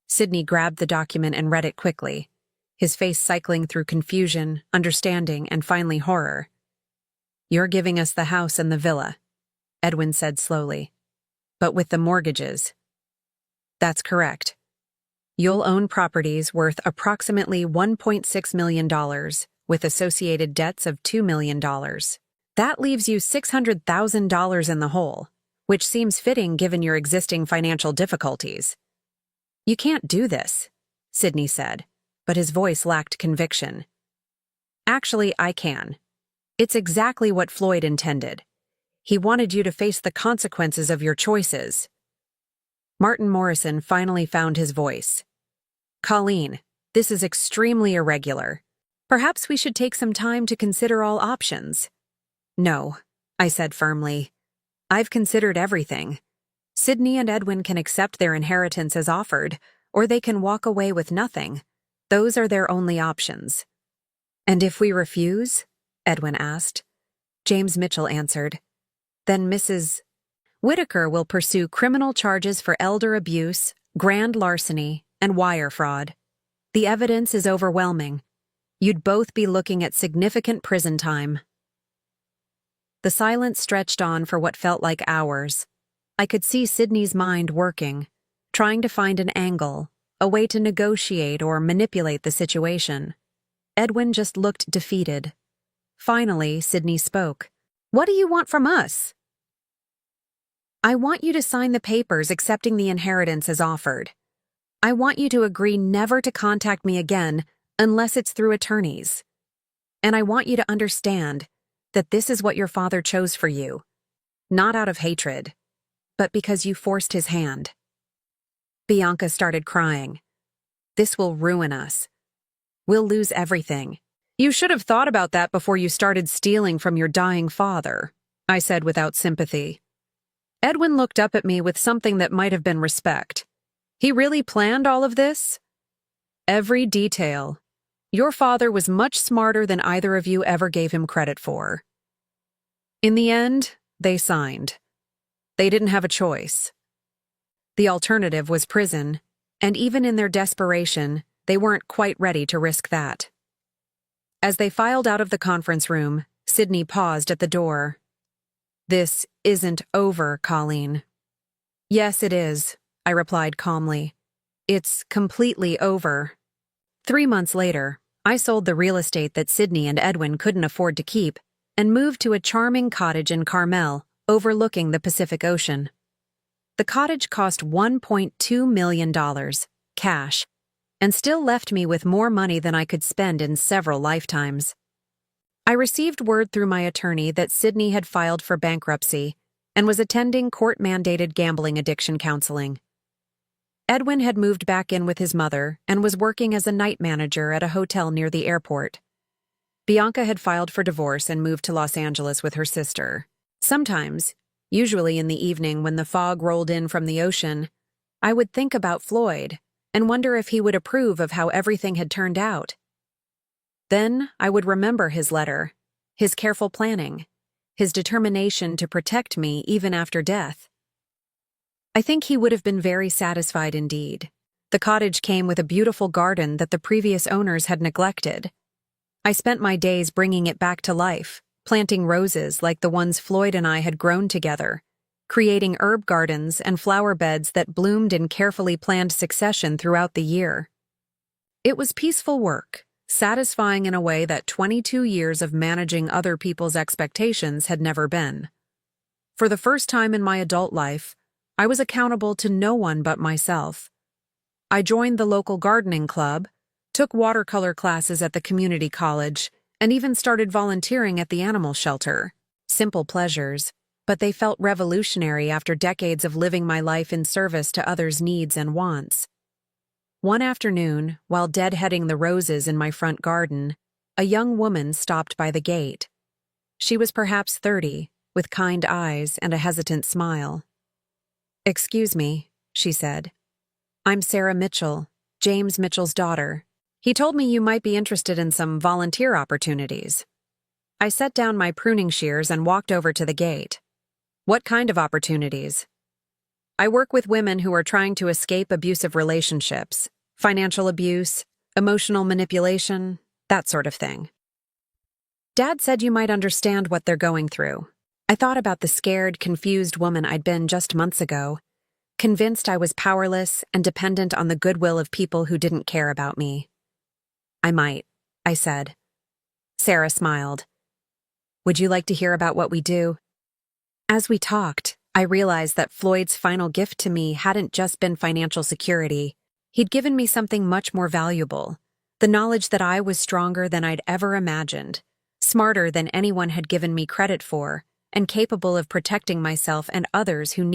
Speaker 1: Sydney grabbed the document and read it quickly, his face cycling through confusion, understanding, and finally horror. You're giving us the house and the villa, Edwin said slowly. But with the mortgages. That's correct. You'll own properties worth approximately $1.6 million, with associated debts of $2 million. That leaves you $600,000 in the hole, which seems fitting given your existing financial difficulties. You can't do this, Sydney said, but his voice lacked conviction. Actually, I can. It's exactly what Floyd intended. He wanted you to face the consequences of your choices. Martin Morrison finally found his voice. Colleen, this is extremely irregular. Perhaps we should take some time to consider all options. No, I said firmly. I've considered everything. Sydney and Edwin can accept their inheritance as offered, or they can walk away with nothing. Those are their only options. And if we refuse? Edwin asked. James Mitchell answered. Then Mrs. Whitaker will pursue criminal charges for elder abuse, grand larceny, and wire fraud. The evidence is overwhelming. You'd both be looking at significant prison time. The silence stretched on for what felt like hours. I could see Sydney's mind working, trying to find an angle, a way to negotiate or manipulate the situation. Edwin just looked defeated. Finally, Sydney spoke. What do you want from us? I want you to sign the papers accepting the inheritance as offered. I want you to agree never to contact me again unless it's through attorneys. And I want you to understand that this is what your father chose for you, not out of hatred, but because you forced his hand. Bianca started crying. This will ruin us. We'll lose everything. You should have thought about that before you started stealing from your dying father, I said without sympathy. Edwin looked up at me with something that might have been respect. He really planned all of this? Every detail. Your father was much smarter than either of you ever gave him credit for. In the end, they signed. They didn't have a choice. The alternative was prison, and even in their desperation, they weren't quite ready to risk that. As they filed out of the conference room, Sydney paused at the door. This isn't over, Colleen. Yes, it is, I replied calmly. It's completely over. 3 months later, I sold the real estate that Sydney and Edwin couldn't afford to keep and moved to a charming cottage in Carmel overlooking the Pacific Ocean. The cottage cost $1.2 million, cash, and still left me with more money than I could spend in several lifetimes. I received word through my attorney that Sydney had filed for bankruptcy and was attending court-mandated gambling addiction counseling. Edwin had moved back in with his mother and was working as a night manager at a hotel near the airport. Bianca had filed for divorce and moved to Los Angeles with her sister. Sometimes, usually in the evening when the fog rolled in from the ocean, I would think about Floyd and wonder if he would approve of how everything had turned out. Then I would remember his letter, his careful planning, his determination to protect me even after death. I think he would have been very satisfied indeed. The cottage came with a beautiful garden that the previous owners had neglected. I spent my days bringing it back to life, planting roses like the ones Floyd and I had grown together, creating herb gardens and flower beds that bloomed in carefully planned succession throughout the year. It was peaceful work, satisfying in a way that 22 years of managing other people's expectations had never been. For the first time in my adult life, I was accountable to no one but myself. I joined the local gardening club, took watercolor classes at the community college, and even started volunteering at the animal shelter. Simple pleasures, but they felt revolutionary after decades of living my life in service to others' needs and wants. One afternoon, while deadheading the roses in my front garden, a young woman stopped by the gate. She was perhaps 30, with kind eyes and a hesitant smile. "Excuse me," she said. "I'm Sarah Mitchell, James Mitchell's daughter. He told me you might be interested in some volunteer opportunities." I set down my pruning shears and walked over to the gate. "What kind of opportunities?" "I work with women who are trying to escape abusive relationships, financial abuse, emotional manipulation, that sort of thing." "Dad said you might understand what they're going through." I thought about the scared, confused woman I'd been just months ago, convinced I was powerless and dependent on the goodwill of people who didn't care about me. "I might," I said. Sarah smiled. "Would you like to hear about what we do?" As we talked, I realized that Floyd's final gift to me hadn't just been financial security. He'd given me something much more valuable, the knowledge that I was stronger than I'd ever imagined, smarter than anyone had given me credit for, and capable of protecting myself and others who needed